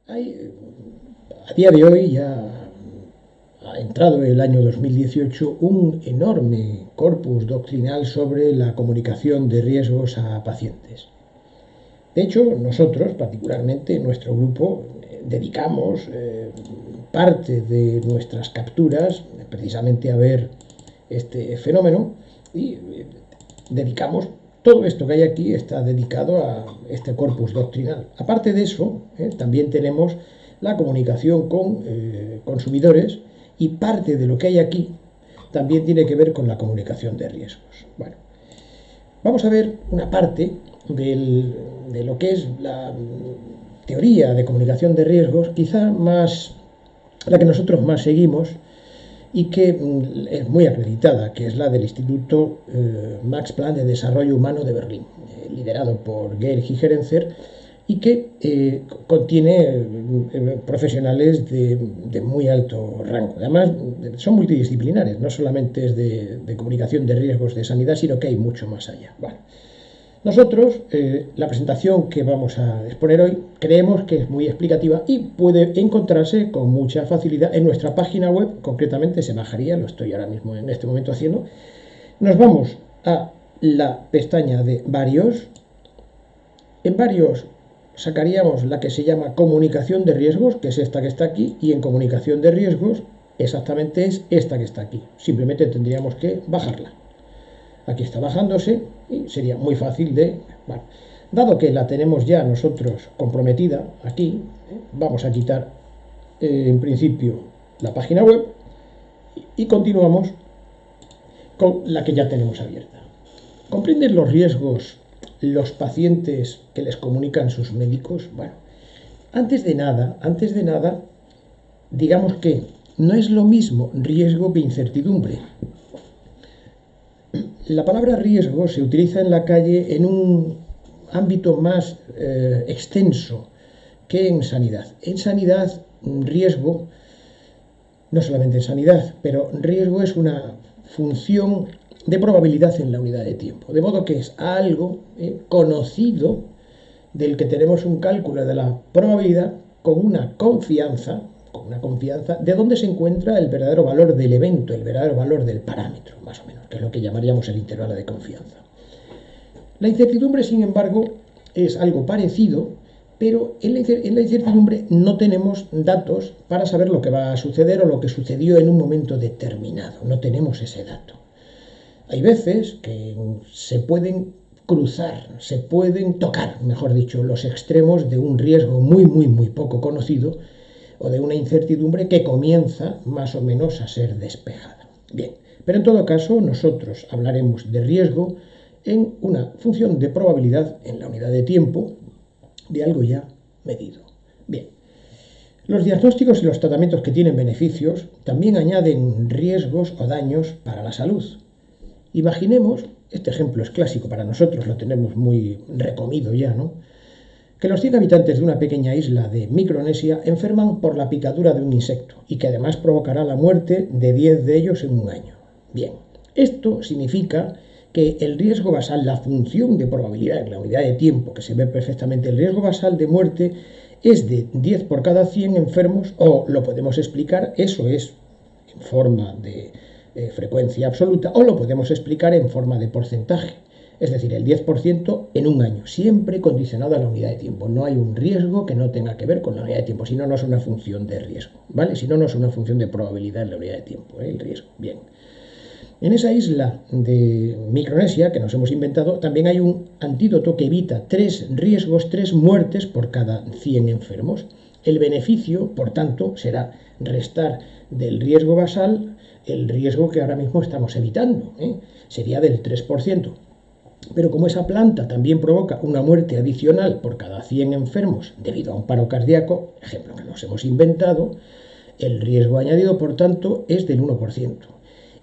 Hay, a día de hoy ya ha entrado el año 2018 un enorme corpus doctrinal sobre la comunicación de riesgos a pacientes. De hecho, nosotros, particularmente en nuestro grupo, dedicamos parte de nuestras capturas precisamente a ver este fenómeno y dedicamos todo esto que hay aquí está dedicado a este corpus doctrinal. Aparte de eso, también tenemos la comunicación con consumidores y parte de lo que hay aquí también tiene que ver con la comunicación de riesgos. Bueno, vamos a ver una parte de lo que es la teoría de comunicación de riesgos, quizá más la que nosotros más seguimos y que es muy acreditada, que es la del Instituto Max Planck de Desarrollo Humano de Berlín, liderado por Geir Gigerenzer, y que contiene profesionales de muy alto rango. Además, son multidisciplinares, no solamente es de comunicación de riesgos de sanidad, sino que hay mucho más allá. Bueno, nosotros, la presentación que vamos a exponer hoy, creemos que es muy explicativa y puede encontrarse con mucha facilidad en nuestra página web, concretamente se bajaría, lo estoy ahora mismo en este momento haciendo. Nos vamos a la pestaña de varios. En varios sacaríamos la que se llama comunicación de riesgos, que es esta que está aquí, y en comunicación de riesgos exactamente es esta que está aquí. Simplemente tendríamos que bajarla. Aquí está bajándose y sería muy fácil de... Bueno, dado que la tenemos ya nosotros comprometida aquí, vamos a quitar en principio la página web y continuamos con la que ya tenemos abierta. ¿Comprenden los riesgos los pacientes que les comunican sus médicos? Bueno, antes de nada, digamos que no es lo mismo riesgo que incertidumbre. La palabra riesgo se utiliza en la calle en un ámbito más extenso que en sanidad. En sanidad, riesgo, no solamente en sanidad, pero riesgo es una función de probabilidad en la unidad de tiempo. De modo que es algo conocido del que tenemos un cálculo de la probabilidad con una confianza de dónde se encuentra el verdadero valor del evento, el verdadero valor del parámetro, más o menos, que es lo que llamaríamos el intervalo de confianza. La incertidumbre, sin embargo, es algo parecido, pero en la incertidumbre no tenemos datos para saber lo que va a suceder o lo que sucedió en un momento determinado. No tenemos ese dato. Hay veces que se pueden cruzar, se pueden tocar, mejor dicho, los extremos de un riesgo muy poco conocido o de una incertidumbre que comienza más o menos a ser despejada. Bien, pero en todo caso nosotros hablaremos de riesgo en una función de probabilidad en la unidad de tiempo de algo ya medido. Bien, los diagnósticos y los tratamientos que tienen beneficios también añaden riesgos o daños para la salud. Imaginemos, este ejemplo es clásico para nosotros, lo tenemos muy recomido ya, ¿no? Que los 100 habitantes de una pequeña isla de Micronesia enferman por la picadura de un insecto y que además provocará la muerte de 10 de ellos en un año. Bien, esto significa que el riesgo basal, la función de probabilidad en la unidad de tiempo, que se ve perfectamente, el riesgo basal de muerte es de 10 por cada 100 enfermos, o lo podemos explicar, eso es en forma de frecuencia absoluta, o lo podemos explicar en forma de porcentaje. Es decir, el 10% en un año, siempre condicionado a la unidad de tiempo. No hay un riesgo que no tenga que ver con la unidad de tiempo, si no, no es una función de riesgo, ¿vale? Si no, no es una función de probabilidad en la unidad de tiempo, el riesgo. Bien. En esa isla de Micronesia que nos hemos inventado, también hay un antídoto que evita 3 riesgos, 3 muertes por cada 100 enfermos. El beneficio, por tanto, será restar del riesgo basal el riesgo que ahora mismo estamos evitando, sería del 3%. Pero como esa planta también provoca una muerte adicional por cada 100 enfermos debido a un paro cardíaco, ejemplo que nos hemos inventado, el riesgo añadido, por tanto, es del 1%.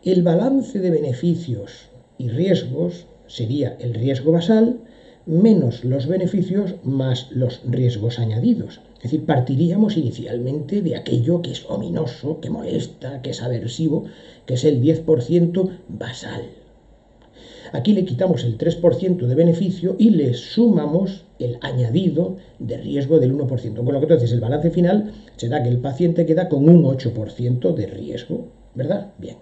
El balance de beneficios y riesgos sería el riesgo basal menos los beneficios más los riesgos añadidos. Es decir, partiríamos inicialmente de aquello que es ominoso, que molesta, que es aversivo, que es el 10% basal. Aquí le quitamos el 3% de beneficio y le sumamos el añadido de riesgo del 1%. Con lo que entonces el balance final será que el paciente queda con un 8% de riesgo, ¿verdad? Bien,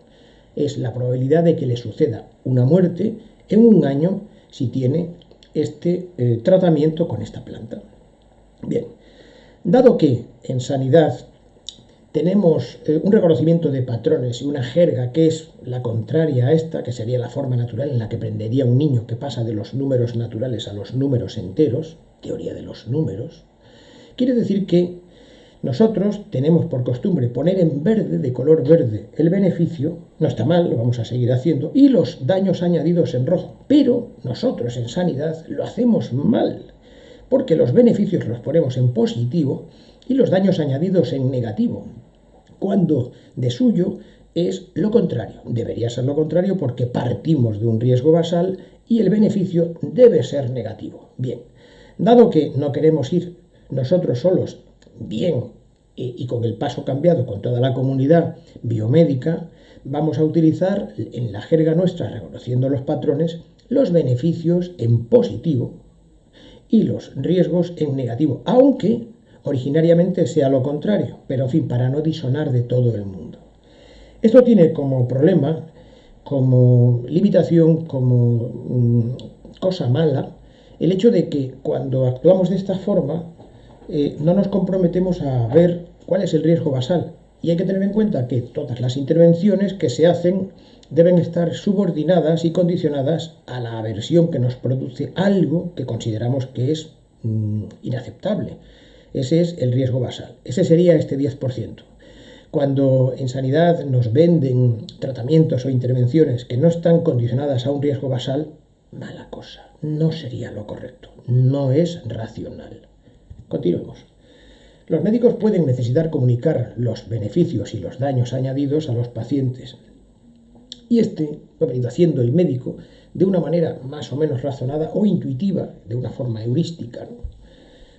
es la probabilidad de que le suceda una muerte en un año si tiene este tratamiento con esta planta. Bien, dado que en sanidad tenemos un reconocimiento de patrones y una jerga que es la contraria a esta, que sería la forma natural en la que aprendería un niño que pasa de los números naturales a los números enteros, teoría de los números, quiere decir que nosotros tenemos por costumbre poner en verde, de color verde, el beneficio, no está mal, lo vamos a seguir haciendo, y los daños añadidos en rojo, pero nosotros en sanidad lo hacemos mal, porque los beneficios los ponemos en positivo y los daños añadidos en negativo, cuando de suyo es lo contrario. Debería ser lo contrario porque partimos de un riesgo basal y el beneficio debe ser negativo. Bien, dado que no queremos ir nosotros solos bien y con el paso cambiado con toda la comunidad biomédica, vamos a utilizar en la jerga nuestra, reconociendo los patrones, los beneficios en positivo y los riesgos en negativo, aunque originariamente sea lo contrario, pero en fin, para no disonar de todo el mundo. Esto tiene como problema, como limitación, como cosa mala, el hecho de que cuando actuamos de esta forma no nos comprometemos a ver cuál es el riesgo basal. Y hay que tener en cuenta que todas las intervenciones que se hacen deben estar subordinadas y condicionadas a la aversión que nos produce algo que consideramos que es inaceptable. Ese es el riesgo basal. Ese sería este 10%. Cuando en sanidad nos venden tratamientos o intervenciones que no están condicionadas a un riesgo basal, mala cosa. No sería lo correcto. No es racional. Continuemos. Los médicos pueden necesitar comunicar los beneficios y los daños añadidos a los pacientes. Y lo ha venido haciendo el médico de una manera más o menos razonada o intuitiva, de una forma heurística, ¿no?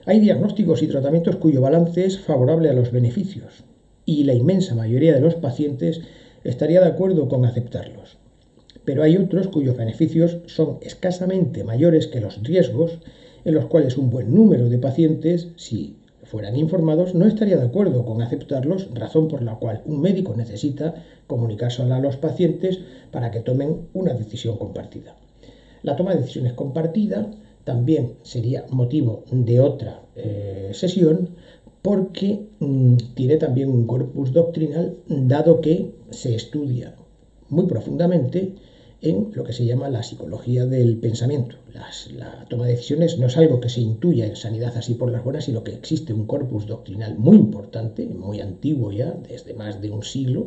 Hay diagnósticos y tratamientos cuyo balance es favorable a los beneficios y la inmensa mayoría de los pacientes estaría de acuerdo con aceptarlos. Pero hay otros cuyos beneficios son escasamente mayores que los riesgos, en los cuales un buen número de pacientes, si fueran informados, no estaría de acuerdo con aceptarlos, razón por la cual un médico necesita comunicárselo a los pacientes para que tomen una decisión compartida. La toma de decisiones compartida también sería motivo de otra sesión porque tiene también un corpus doctrinal, dado que se estudia muy profundamente en lo que se llama la psicología del pensamiento. La toma de decisiones no es algo que se intuya en sanidad así por las buenas, sino que existe un corpus doctrinal muy importante, muy antiguo ya, desde más de un siglo,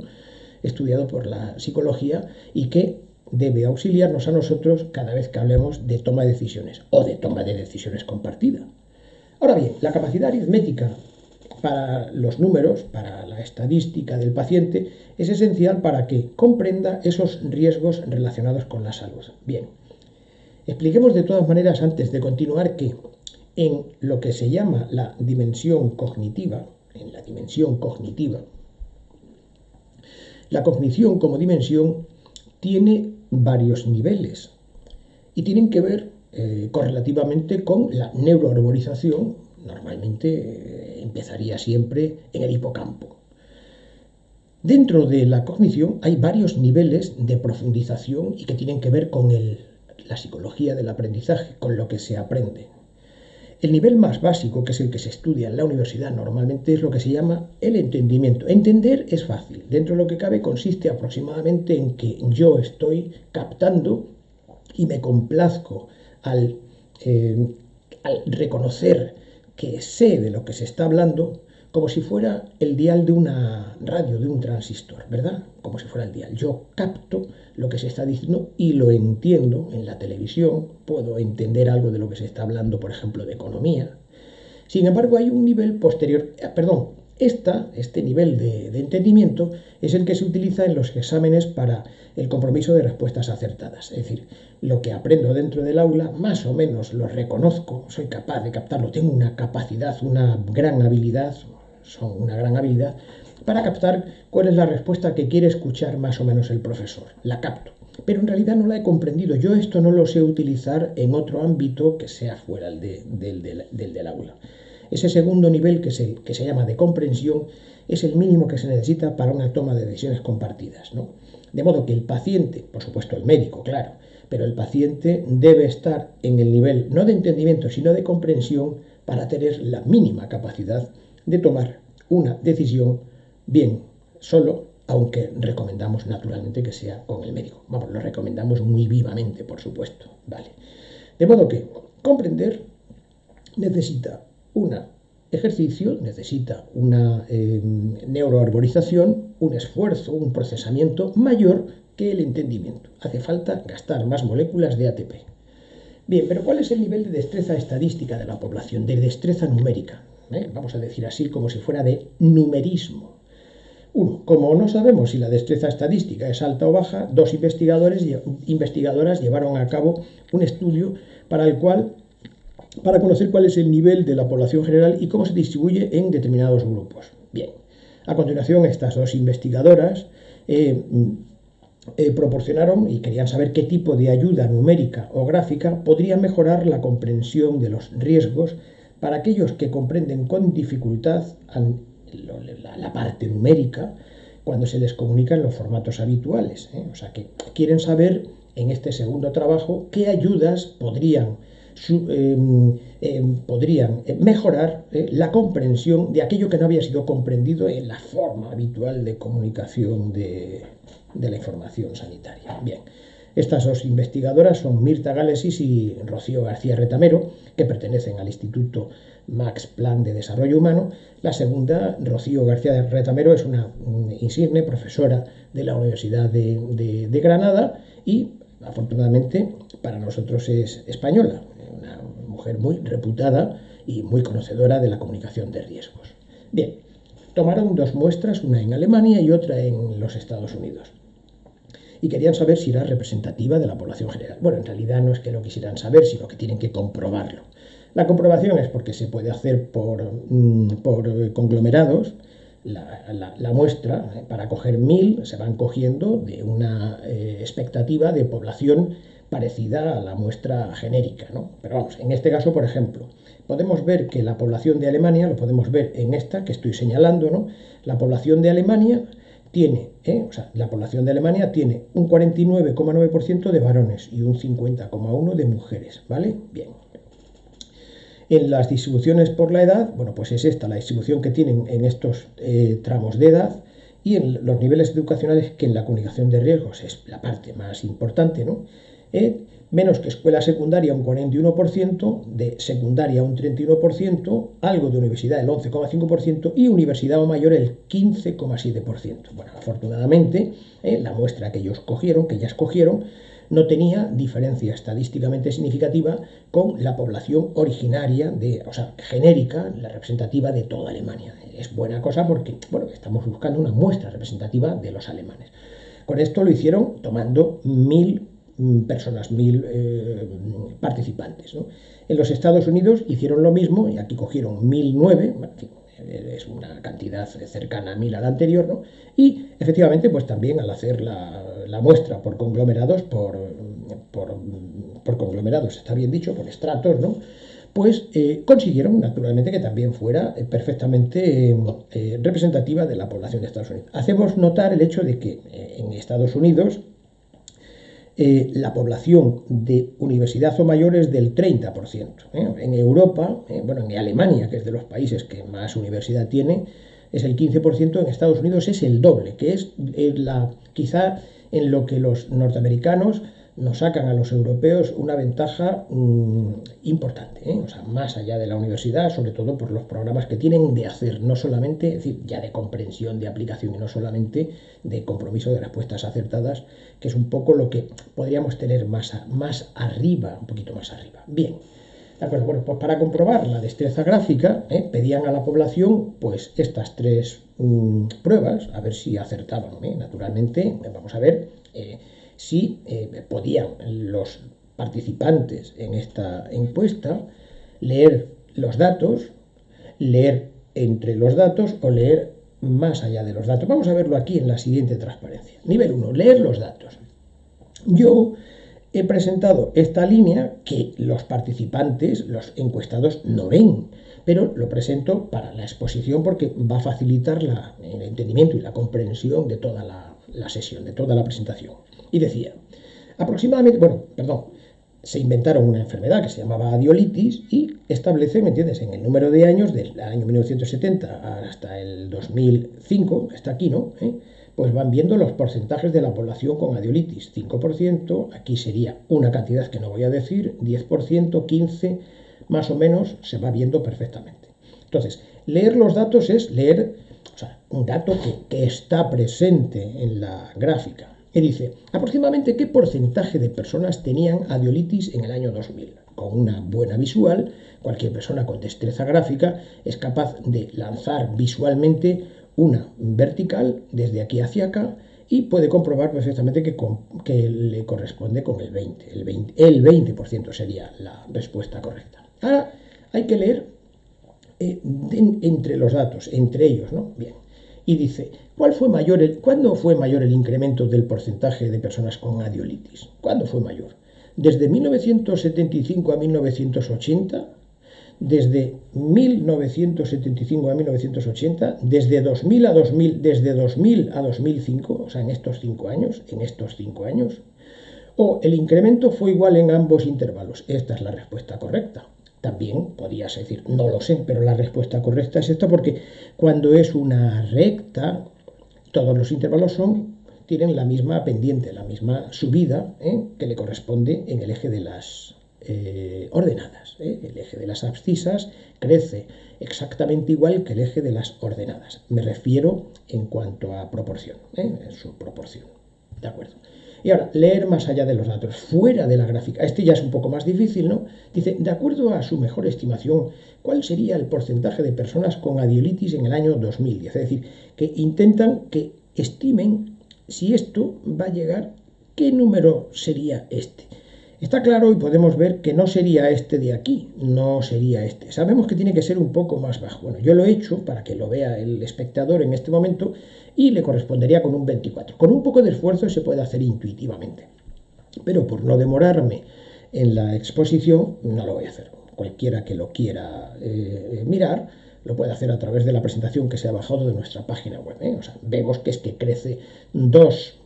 estudiado por la psicología y que debe auxiliarnos a nosotros cada vez que hablemos de toma de decisiones o de toma de decisiones compartida. Ahora bien, la capacidad aritmética para los números, para la estadística del paciente, es esencial para que comprenda esos riesgos relacionados con la salud. Bien, expliquemos de todas maneras antes de continuar que en lo que se llama la dimensión cognitiva, la cognición como dimensión tiene varios niveles y tienen que ver correlativamente con la neuroarborización. Normalmente empezaría siempre en el hipocampo. Dentro de la cognición hay varios niveles de profundización y que tienen que ver con la psicología del aprendizaje, con lo que se aprende. El nivel más básico, que es el que se estudia en la universidad normalmente, es lo que se llama el entendimiento. Entender es fácil. Dentro de lo que cabe consiste aproximadamente en que yo estoy captando y me complazco al reconocer que sé de lo que se está hablando, como si fuera el dial de una radio, de un transistor, ¿verdad? Como si fuera el dial. Yo capto lo que se está diciendo y lo entiendo en la televisión, puedo entender algo de lo que se está hablando, por ejemplo, de economía. Sin embargo, hay un nivel posterior, este nivel de entendimiento es el que se utiliza en los exámenes para el compromiso de respuestas acertadas. Es decir, lo que aprendo dentro del aula, más o menos lo reconozco, soy capaz de captarlo, tengo una capacidad, una gran habilidad para captar cuál es la respuesta que quiere escuchar más o menos el profesor. La capto. pero en realidad no la he comprendido. Yo esto no lo sé utilizar en otro ámbito que sea fuera del aula. Ese segundo nivel que se llama de comprensión es el mínimo que se necesita para una toma de decisiones compartidas, ¿no? De modo que el paciente, por supuesto el médico, claro, pero el paciente debe estar en el nivel no de entendimiento, sino de comprensión para tener la mínima capacidad de tomar una decisión bien solo, aunque recomendamos naturalmente que sea con el médico. Vamos, lo recomendamos muy vivamente, por supuesto, ¿vale? De modo que comprender necesita un ejercicio, necesita una neuroarborización, un esfuerzo, un procesamiento mayor que el entendimiento. Hace falta gastar más moléculas de ATP. Bien, pero ¿cuál es el nivel de destreza estadística de la población, de destreza numérica? Vamos a decir así, como si fuera de numerismo. Uno, como no sabemos si la destreza estadística es alta o baja, dos investigadoras llevaron a cabo un estudio para conocer cuál es el nivel de la población general y cómo se distribuye en determinados grupos. Bien, a continuación estas dos investigadoras proporcionaron y querían saber qué tipo de ayuda numérica o gráfica podría mejorar la comprensión de los riesgos para aquellos que comprenden con dificultad la parte numérica cuando se les comunican los formatos habituales. O sea que quieren saber en este segundo trabajo qué ayudas podrían mejorar la comprensión de aquello que no había sido comprendido en la forma habitual de comunicación de la información sanitaria. Bien, estas dos investigadoras son Mirta Gálesis y Rocío García Retamero, que pertenecen al Instituto Max Planck de Desarrollo Humano. La segunda, Rocío García Retamero, es una insigne profesora de la Universidad de Granada y, afortunadamente, para nosotros es española, una mujer muy reputada y muy conocedora de la comunicación de riesgos. Bien, tomaron dos muestras, una en Alemania y otra en los Estados Unidos. Y querían saber si era representativa de la población general. Bueno, en realidad no es que lo quisieran saber, sino que tienen que comprobarlo. La comprobación es porque se puede hacer por conglomerados. La muestra, para coger 1000, se van cogiendo de una expectativa de población parecida a la muestra genérica, ¿no? Pero vamos, en este caso, por ejemplo, podemos ver que la población de Alemania, lo podemos ver en esta que estoy señalando, ¿no? La población de Alemania tiene un 49,9% de varones y un 50,1% de mujeres, ¿vale? Bien. En las distribuciones por la edad, bueno, pues es esta la distribución que tienen en estos tramos de edad, y en los niveles educacionales, que en la comunicación de riesgos es la parte más importante, ¿no? Menos que escuela secundaria un 41%, de secundaria un 31%, algo de universidad el 11,5% y universidad o mayor el 15,7%. Bueno, afortunadamente, la muestra que ellos que ya escogieron, no tenía diferencia estadísticamente significativa con la población originaria, genérica, la representativa de toda Alemania. Es buena cosa porque, bueno, estamos buscando una muestra representativa de los alemanes. Con esto lo hicieron tomando 1000 personas, 1000 participantes, ¿no? En los Estados Unidos hicieron lo mismo, y aquí cogieron 1009, bueno, en fin, es una cantidad cercana a 1000 a la anterior, ¿no? Y efectivamente, pues también al hacer la muestra por conglomerados, por conglomerados, está bien dicho, por estratos, ¿no? Pues consiguieron, naturalmente, que también fuera perfectamente representativa de la población de Estados Unidos. Hacemos notar el hecho de que en Estados Unidos la población de universidad o mayor es del 30%. En Europa, en Alemania, que es de los países que más universidad tiene, es el 15%, en Estados Unidos es el doble, que es quizá en lo que los norteamericanos nos sacan a los europeos una ventaja importante, o sea, más allá de la universidad, sobre todo por los programas que tienen de hacer, no solamente, es decir, ya de comprensión, de aplicación, y no solamente de compromiso de respuestas acertadas, que es un poco lo que podríamos tener más arriba, un poquito más arriba. Bien, de acuerdo, bueno, pues para comprobar la destreza gráfica, pedían a la población pues estas tres pruebas, a ver si acertaban. Naturalmente, vamos a ver si podían los participantes en esta encuesta leer los datos, leer entre los datos o leer más allá de los datos. Vamos a verlo aquí en la siguiente transparencia. Nivel 1, leer los datos. Yo he presentado esta línea que los participantes, los encuestados, no ven, pero lo presento para la exposición porque va a facilitar el entendimiento y la comprensión de toda la sesión, de toda la presentación. Y decía, aproximadamente, se inventaron una enfermedad que se llamaba adiolitis y establece, ¿me entiendes?, en el número de años, del año 1970 hasta el 2005, está aquí, ¿no? Pues van viendo los porcentajes de la población con adiolitis. 5%, aquí sería una cantidad que no voy a decir, 10%, 15%, más o menos se va viendo perfectamente. Entonces, leer los datos es leer, un dato que está presente en la gráfica. Y dice, aproximadamente qué porcentaje de personas tenían adiolitis en el año 2000. Con una buena visual, cualquier persona con destreza gráfica es capaz de lanzar visualmente una vertical desde aquí hacia acá y puede comprobar perfectamente que le corresponde con el 20%. El 20% sería la respuesta correcta. Ahora hay que leer entre los datos, entre ellos, ¿no? Bien. Y dice, ¿cuándo fue mayor el incremento del porcentaje de personas con adiolitis? ¿Cuándo fue mayor? ¿Desde 1975 a 1980? ¿Desde 1975 a 1980? ¿Desde 2000 a 2005? O sea, en estos 5 años. ¿O el incremento fue igual en ambos intervalos? Esta es la respuesta correcta. También podrías decir, no lo sé, pero la respuesta correcta es esta porque cuando es una recta, todos los intervalos tienen la misma pendiente, la misma subida que le corresponde en el eje de las ordenadas. El eje de las abscisas crece exactamente igual que el eje de las ordenadas. Me refiero en cuanto a proporción, en su proporción. ¿De acuerdo? Y ahora, leer más allá de los datos, fuera de la gráfica. Este ya es un poco más difícil, ¿no? Dice, de acuerdo a su mejor estimación, ¿cuál sería el porcentaje de personas con adiolitis en el año 2010? Es decir, que intentan que estimen si esto va a llegar, ¿qué número sería este? Está claro y podemos ver que no sería este de aquí, no sería este. Sabemos que tiene que ser un poco más bajo. Bueno, yo lo he hecho para que lo vea el espectador en este momento y le correspondería con un 24. Con un poco de esfuerzo se puede hacer intuitivamente. Pero por no demorarme en la exposición, no lo voy a hacer. Cualquiera que lo quiera mirar, lo puede hacer a través de la presentación que se ha bajado de nuestra página web. O sea, vemos que es que crece 2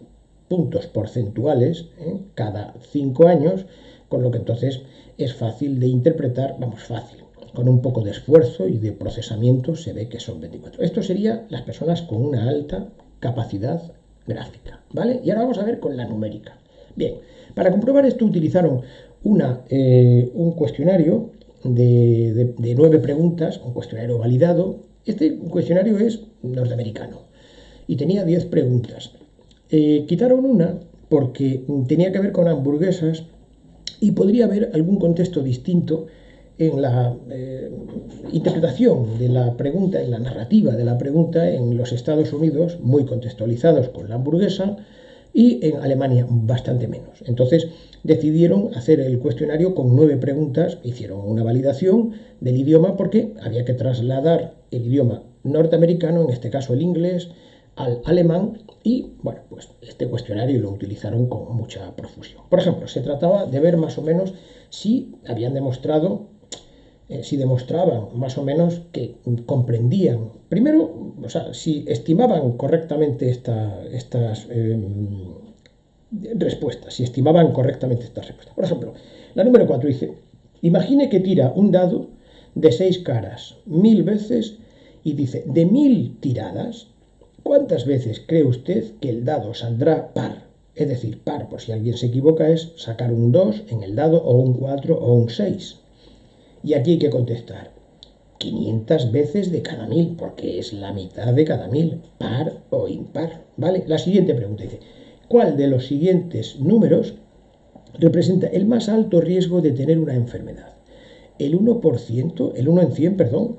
puntos porcentuales cada 5 años, con lo que entonces es fácil de interpretar, fácil, con un poco de esfuerzo y de procesamiento se ve que son 24. Esto sería las personas con una alta capacidad gráfica, ¿vale? Y ahora vamos a ver con la numérica. Bien, para comprobar esto utilizaron un cuestionario de 9 preguntas, un cuestionario validado. Este cuestionario es norteamericano y tenía 10 preguntas. Quitaron una porque tenía que ver con hamburguesas y podría haber algún contexto distinto en la interpretación de la pregunta, en la narrativa de la pregunta en los Estados Unidos, muy contextualizados con la hamburguesa, y en Alemania bastante menos. Entonces decidieron hacer el cuestionario con 9 preguntas, hicieron una validación del idioma porque había que trasladar el idioma norteamericano, en este caso el inglés, al alemán y, bueno, pues este cuestionario lo utilizaron con mucha profusión. Por ejemplo, se trataba de ver más o menos si habían demostrado, si demostraban más o menos que comprendían, primero, o sea, si estimaban correctamente estas respuestas, si estimaban correctamente estas respuestas. Por ejemplo, la número 4 dice, imagine que tira un dado de 6 caras 1000 veces y dice, de 1000 tiradas, ¿cuántas veces cree usted que el dado saldrá par? Es decir, par, por si alguien se equivoca, es sacar un 2 en el dado, o un 4 o un 6. Y aquí hay que contestar 500 veces de cada 1000, porque es la mitad de cada 1000, par o impar, ¿vale? La siguiente pregunta dice, ¿cuál de los siguientes números representa el más alto riesgo de tener una enfermedad? El 1%, el 1 en 100, perdón,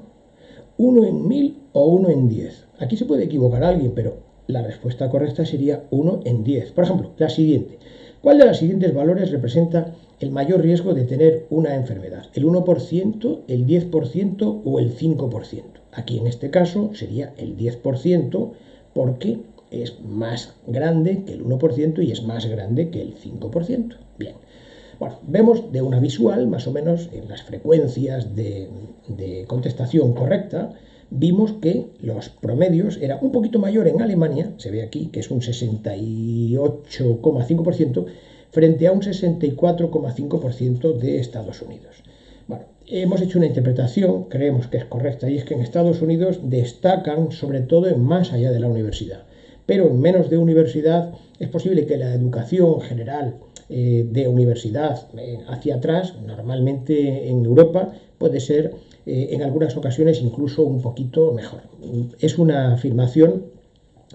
1 en 1000 o 1 en 10. Aquí se puede equivocar alguien, pero la respuesta correcta sería 1 en 10. Por ejemplo, la siguiente. ¿Cuál de los siguientes valores representa el mayor riesgo de tener una enfermedad? ¿El 1%, el 10% o el 5%? Aquí en este caso sería el 10% porque es más grande que el 1% y es más grande que el 5%. Bien. Bueno, vemos de una visual, más o menos en las frecuencias de contestación correcta, vimos que los promedios era un poquito mayor en Alemania, se ve aquí que es un 68,5%, frente a un 64,5% de Estados Unidos. Bueno, hemos hecho una interpretación, creemos que es correcta, y es que en Estados Unidos destacan sobre todo en más allá de la universidad, pero en menos de universidad es posible que la educación general de universidad hacia atrás, normalmente en Europa, puede ser en algunas ocasiones incluso un poquito mejor. Es una afirmación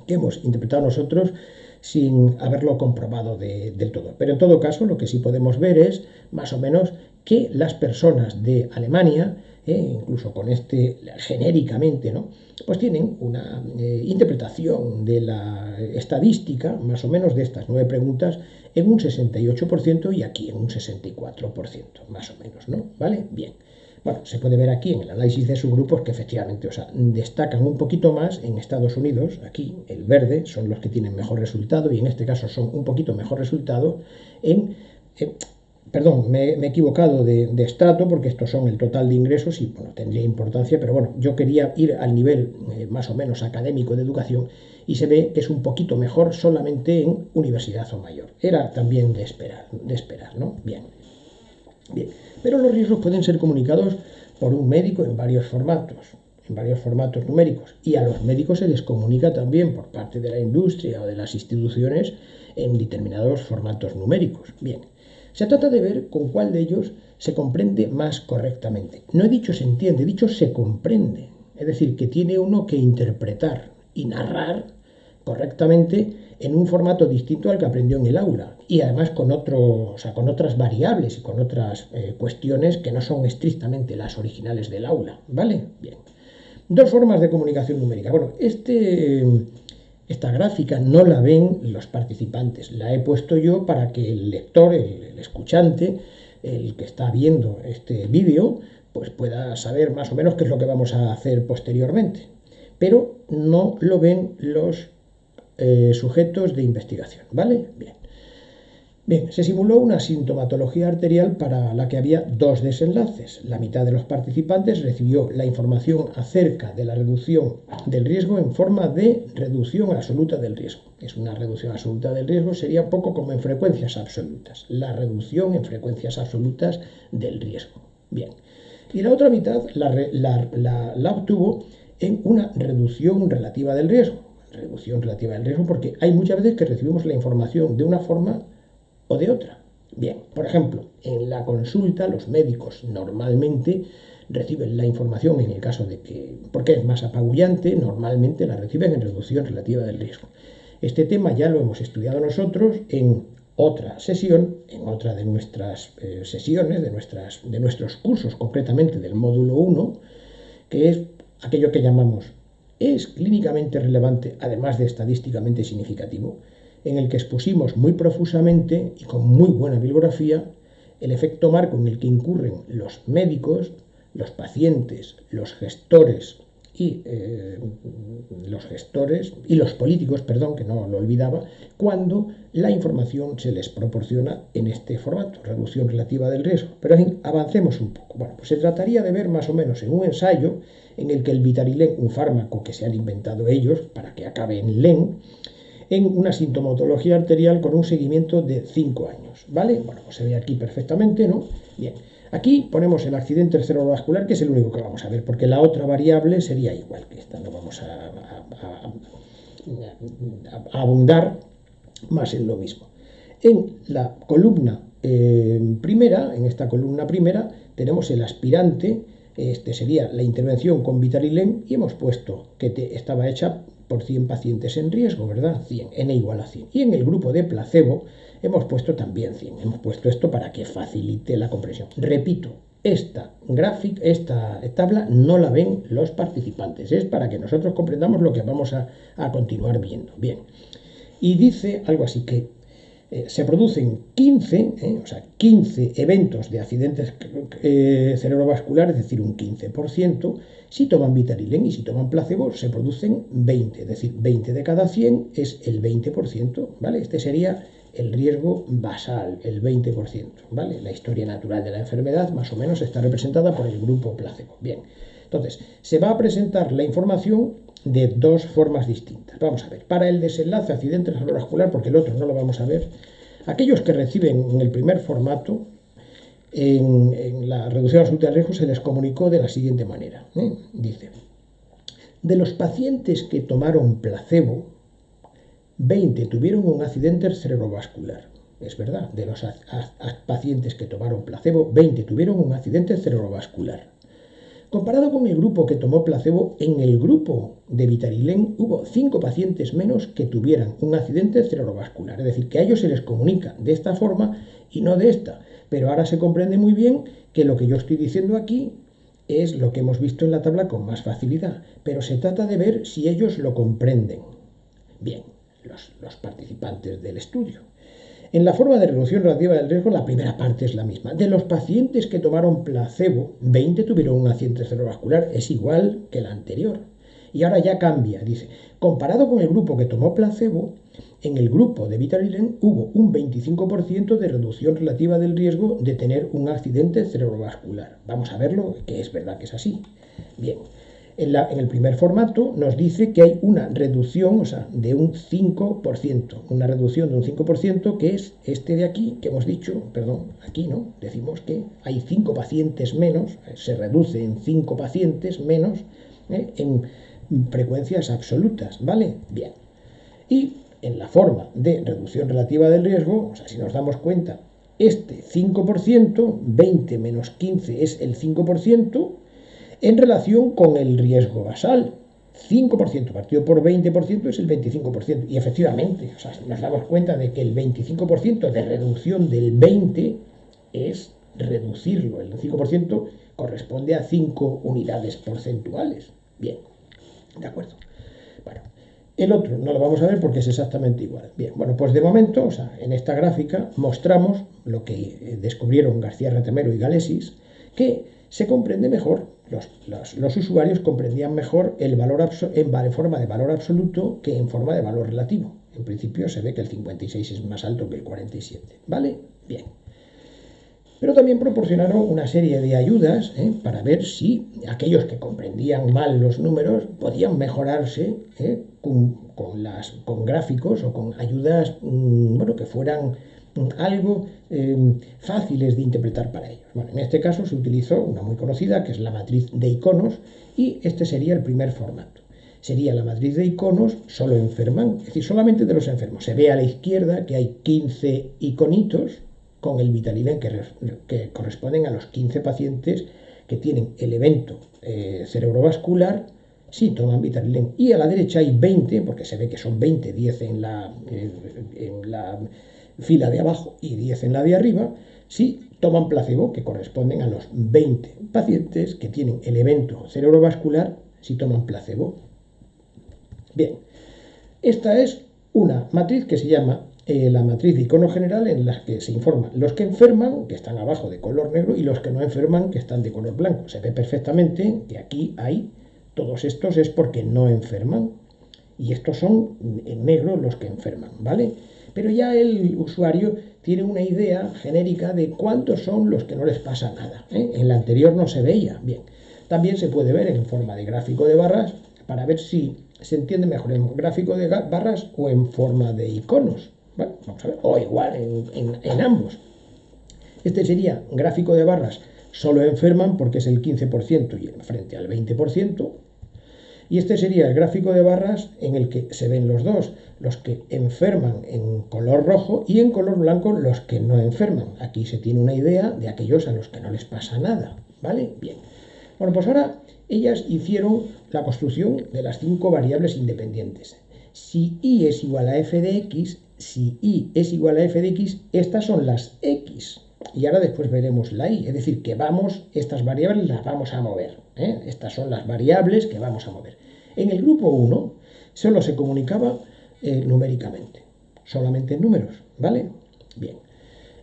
que hemos interpretado nosotros sin haberlo comprobado del todo. Pero en todo caso, lo que sí podemos ver es más o menos que las personas de Alemania, incluso con genéricamente, ¿no? Pues tienen una interpretación de la estadística, más o menos de estas 9 preguntas, en un 68% y aquí en un 64%, más o menos, ¿no? ¿Vale? Bien. Bueno, se puede ver aquí en el análisis de subgrupos que efectivamente, destacan un poquito más en Estados Unidos, aquí el verde son los que tienen mejor resultado y en este caso son un poquito mejor resultado perdón, me he equivocado de estrato porque estos son el total de ingresos y bueno, tendría importancia, pero bueno, yo quería ir al nivel más o menos académico de educación y se ve que es un poquito mejor solamente en universidad o mayor. Era también de esperar, ¿no? Bien. Bien, pero los riesgos pueden ser comunicados por un médico en varios formatos numéricos, y a los médicos se les comunica también por parte de la industria o de las instituciones en determinados formatos numéricos. Bien, se trata de ver con cuál de ellos se comprende más correctamente. No he dicho se entiende, he dicho se comprende, es decir, que tiene uno que interpretar y narrar correctamente en un formato distinto al que aprendió en el aula y además con otras variables y con otras cuestiones que no son estrictamente las originales del aula, ¿vale? Bien. 2 formas de comunicación numérica. Bueno, esta gráfica no la ven los participantes, la he puesto yo para que el lector, el escuchante, el que está viendo este vídeo, pues pueda saber más o menos qué es lo que vamos a hacer posteriormente. Pero no lo ven los sujetos de investigación, ¿vale? Bien. Bien, se simuló una sintomatología arterial para la que había 2 desenlaces. La mitad de los participantes recibió la información acerca de la reducción del riesgo en forma de reducción absoluta del riesgo. Es una reducción absoluta del riesgo, sería un poco como en frecuencias absolutas. La reducción en frecuencias absolutas del riesgo. Bien. Y la otra mitad la obtuvo en una reducción relativa del riesgo. Reducción relativa del riesgo porque hay muchas veces que recibimos la información de una forma o de otra. Bien, por ejemplo, en la consulta los médicos normalmente reciben la información en el caso de que, porque es más apabullante, normalmente la reciben en reducción relativa del riesgo. Este tema ya lo hemos estudiado nosotros en otra sesión, en otra de nuestras sesiones, de nuestros cursos, concretamente del módulo 1, que es aquello que llamamos es clínicamente relevante, además de estadísticamente significativo, en el que expusimos muy profusamente y con muy buena bibliografía el efecto marco en el que incurren los médicos, los pacientes, los gestores y los políticos, perdón, que no lo olvidaba, cuando la información se les proporciona en este formato, reducción relativa del riesgo. Pero avancemos un poco. Bueno, pues se trataría de ver más o menos en un ensayo en el que el Vitarilén, un fármaco que se han inventado ellos para que acabe en len, en una sintomatología arterial con un seguimiento de 5 años, ¿vale? Bueno, pues se ve aquí perfectamente, ¿no? Bien, aquí ponemos el accidente cerebrovascular, que es el único que vamos a ver, porque la otra variable sería igual que esta, no vamos a abundar más en lo mismo. En la columna primera, en esta columna primera, tenemos el aspirante, este sería la intervención con Vitarilén, y hemos puesto que estaba hecha por 100 pacientes en riesgo, ¿verdad? 100, n igual a 100. Y en el grupo de placebo hemos puesto también 100. Hemos puesto esto para que facilite la comprensión. Repito, esta tabla no la ven los participantes. Es para que nosotros comprendamos lo que vamos a continuar viendo. Bien. Y dice algo así que se producen 15, o sea, 15 eventos de accidentes cerebrovasculares, es decir, un 15%, si toman Vitarilen, y si toman placebo se producen 20, es decir, 20 de cada 100 es el 20%, ¿vale? Este sería el riesgo basal, el 20%, ¿vale? La historia natural de la enfermedad más o menos está representada por el grupo placebo. Bien, entonces, se va a presentar la información de dos formas distintas. Vamos a ver, para el desenlace accidente cerebrovascular, porque el otro no lo vamos a ver, aquellos que reciben en el primer formato, en la reducción absoluta del riesgo, se les comunicó de la siguiente manera. Dice, de los pacientes que tomaron placebo, 20 tuvieron un accidente cerebrovascular. Es verdad, de los pacientes que tomaron placebo, 20 tuvieron un accidente cerebrovascular. Comparado con el grupo que tomó placebo, en el grupo de Vitarilen hubo 5 pacientes menos que tuvieran un accidente cerebrovascular. Es decir, que a ellos se les comunica de esta forma y no de esta. Pero ahora se comprende muy bien que lo que yo estoy diciendo aquí es lo que hemos visto en la tabla con más facilidad. Pero se trata de ver si ellos lo comprenden. Bien, los participantes del estudio. En la forma de reducción relativa del riesgo, la primera parte es la misma. De los pacientes que tomaron placebo, 20 tuvieron un accidente cerebrovascular, es igual que la anterior. Y ahora ya cambia, dice, comparado con el grupo que tomó placebo, en el grupo de Vitarilen hubo un 25% de reducción relativa del riesgo de tener un accidente cerebrovascular. Vamos a verlo, que es verdad que es así. Bien. En el primer formato nos dice que hay una reducción, o sea, de un 5%, una reducción de un 5% que es este de aquí, que hemos dicho, perdón, aquí, ¿no? Decimos que hay 5 pacientes menos, se reduce en 5 pacientes menos en frecuencias absolutas, ¿vale? Bien. Y en la forma de reducción relativa del riesgo, o sea, si nos damos cuenta, este 5%, 20 menos 15 es el 5%, en relación con el riesgo basal. 5% partido por 20% es el 25%. Y efectivamente, o sea, nos damos cuenta de que el 25% de reducción del 20 es reducirlo. El 5% corresponde a 5 unidades porcentuales. Bien, de acuerdo. Bueno, el otro no lo vamos a ver porque es exactamente igual. Bien, bueno, pues de momento, o sea, en esta gráfica mostramos lo que descubrieron García Retamero y Galesis, que se comprende mejor, los usuarios comprendían mejor el valor en forma de valor absoluto que en forma de valor relativo. En principio se ve que el 56 es más alto que el 47. ¿Vale? Bien. Pero también proporcionaron una serie de ayudas para ver si aquellos que comprendían mal los números podían mejorarse con gráficos o con ayudas que fueran algo fáciles de interpretar para ellos. Bueno, en este caso se utilizó una muy conocida, que es la matriz de iconos, y este sería el primer formato. Sería la matriz de iconos, solo enferman, es decir, solamente de los enfermos. Se ve a la izquierda que hay 15 iconitos con el Vitarilen que corresponden a los 15 pacientes que tienen el evento cerebrovascular si toman Vitarilen. Y a la derecha hay 20, porque se ve que son 20, 10 en la fila de abajo y 10 en la de arriba, si toman placebo, que corresponden a los 20 pacientes que tienen el evento cerebrovascular si toman placebo. Bien, esta es una matriz que se llama la matriz de icono general, en la que se informa los que enferman, que están abajo de color negro, y los que no enferman, que están de color blanco. Se ve perfectamente que aquí hay, todos estos es porque no enferman, y estos son en negro los que enferman, ¿vale? Pero ya el usuario tiene una idea genérica de cuántos son los que no les pasa nada. En la anterior no se veía. Bien, también se puede ver en forma de gráfico de barras para ver si se entiende mejor en gráfico de barras o en forma de iconos. Bueno, vamos a ver, o igual en ambos. Este sería gráfico de barras, solo enferman porque es el 15% y frente al 20%. Y este sería el gráfico de barras en el que se ven los dos, los que enferman en color rojo y en color blanco los que no enferman. Aquí se tiene una idea de aquellos a los que no les pasa nada, ¿vale? Bien. Bueno, pues ahora ellas hicieron la construcción de las 5 variables independientes. Si y es igual a f de x, si y es igual a f de x, estas son las x. Y ahora después veremos la y, es decir, que estas variables las vamos a mover. Estas son las variables que vamos a mover. En el grupo 1 solo se comunicaba numéricamente. solamente en números, ¿vale? Bien.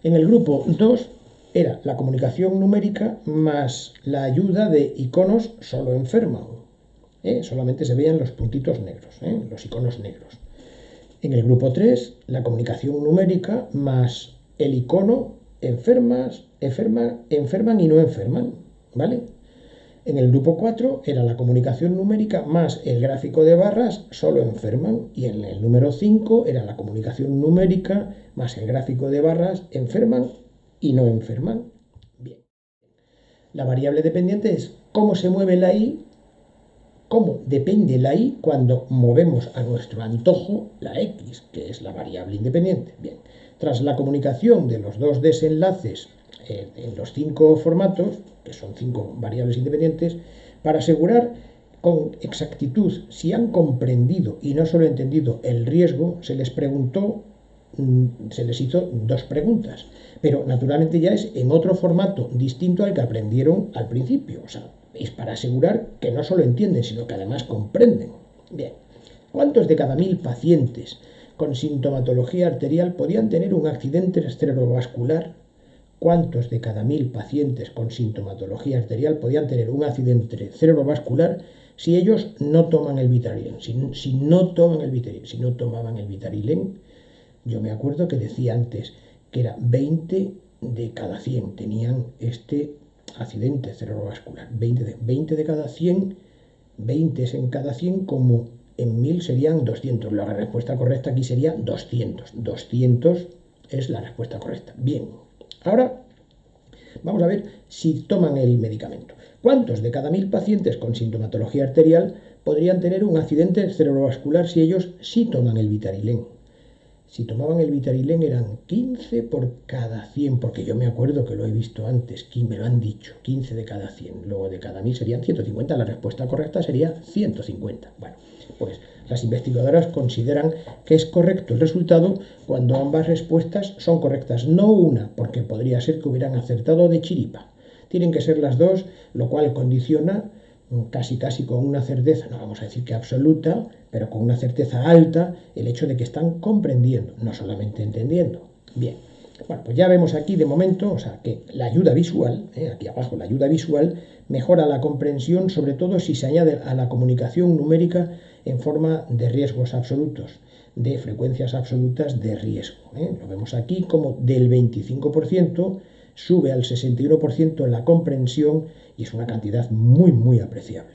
En el grupo 2 era la comunicación numérica más la ayuda de iconos solo enferman. Solamente se veían los puntitos negros, los iconos negros. En el grupo 3, la comunicación numérica más el icono enferman y no enferman, ¿vale? En el grupo 4 era la comunicación numérica más el gráfico de barras, solo enferman. Y en el número 5 era la comunicación numérica más el gráfico de barras, enferman y no enferman. Bien. La variable dependiente es cómo se mueve la i, cómo depende la i cuando movemos a nuestro antojo la x, que es la variable independiente. Bien. Tras la comunicación de los dos desenlaces en los 5 formatos, que son 5 variables independientes, para asegurar con exactitud si han comprendido y no solo entendido el riesgo, se les hizo 2 preguntas, pero naturalmente ya es en otro formato distinto al que aprendieron al principio, o sea, es para asegurar que no solo entienden, sino que además comprenden. Bien, ¿cuántos de cada 1000 pacientes con sintomatología arterial podían tener un accidente cerebrovascular? ¿Cuántos de cada 1000 pacientes con sintomatología arterial podían tener un accidente cerebrovascular si ellos no toman el Vitarilén? Si no tomaban el Vitarilén, yo me acuerdo que decía antes que era 20 de cada 100 tenían este accidente cerebrovascular. 20 de cada 100, 20 es en cada 100, como en 1000 serían 200. La respuesta correcta aquí sería 200. 200 es la respuesta correcta. Bien, ahora vamos a ver si toman el medicamento. ¿Cuántos de cada 1000 pacientes con sintomatología arterial podrían tener un accidente cerebrovascular si ellos sí toman el Vitarilén? Si tomaban el Vitarilén eran 15 por cada 100, porque yo me acuerdo que lo he visto antes, me lo han dicho, 15 de cada 100, luego de cada 1000 serían 150, la respuesta correcta sería 150. Bueno, pues las investigadoras consideran que es correcto el resultado cuando ambas respuestas son correctas, no una, porque podría ser que hubieran acertado de chiripa. Tienen que ser las dos, lo cual condiciona casi con una certeza, no vamos a decir que absoluta, pero con una certeza alta, el hecho de que están comprendiendo, no solamente entendiendo. Bien, bueno, pues ya vemos aquí de momento, o sea, que la ayuda visual, aquí abajo la ayuda visual, mejora la comprensión, sobre todo si se añade a la comunicación numérica en forma de riesgos absolutos, de frecuencias absolutas de riesgo. Lo vemos aquí como del 25% sube al 61% en la comprensión y es una cantidad muy apreciable.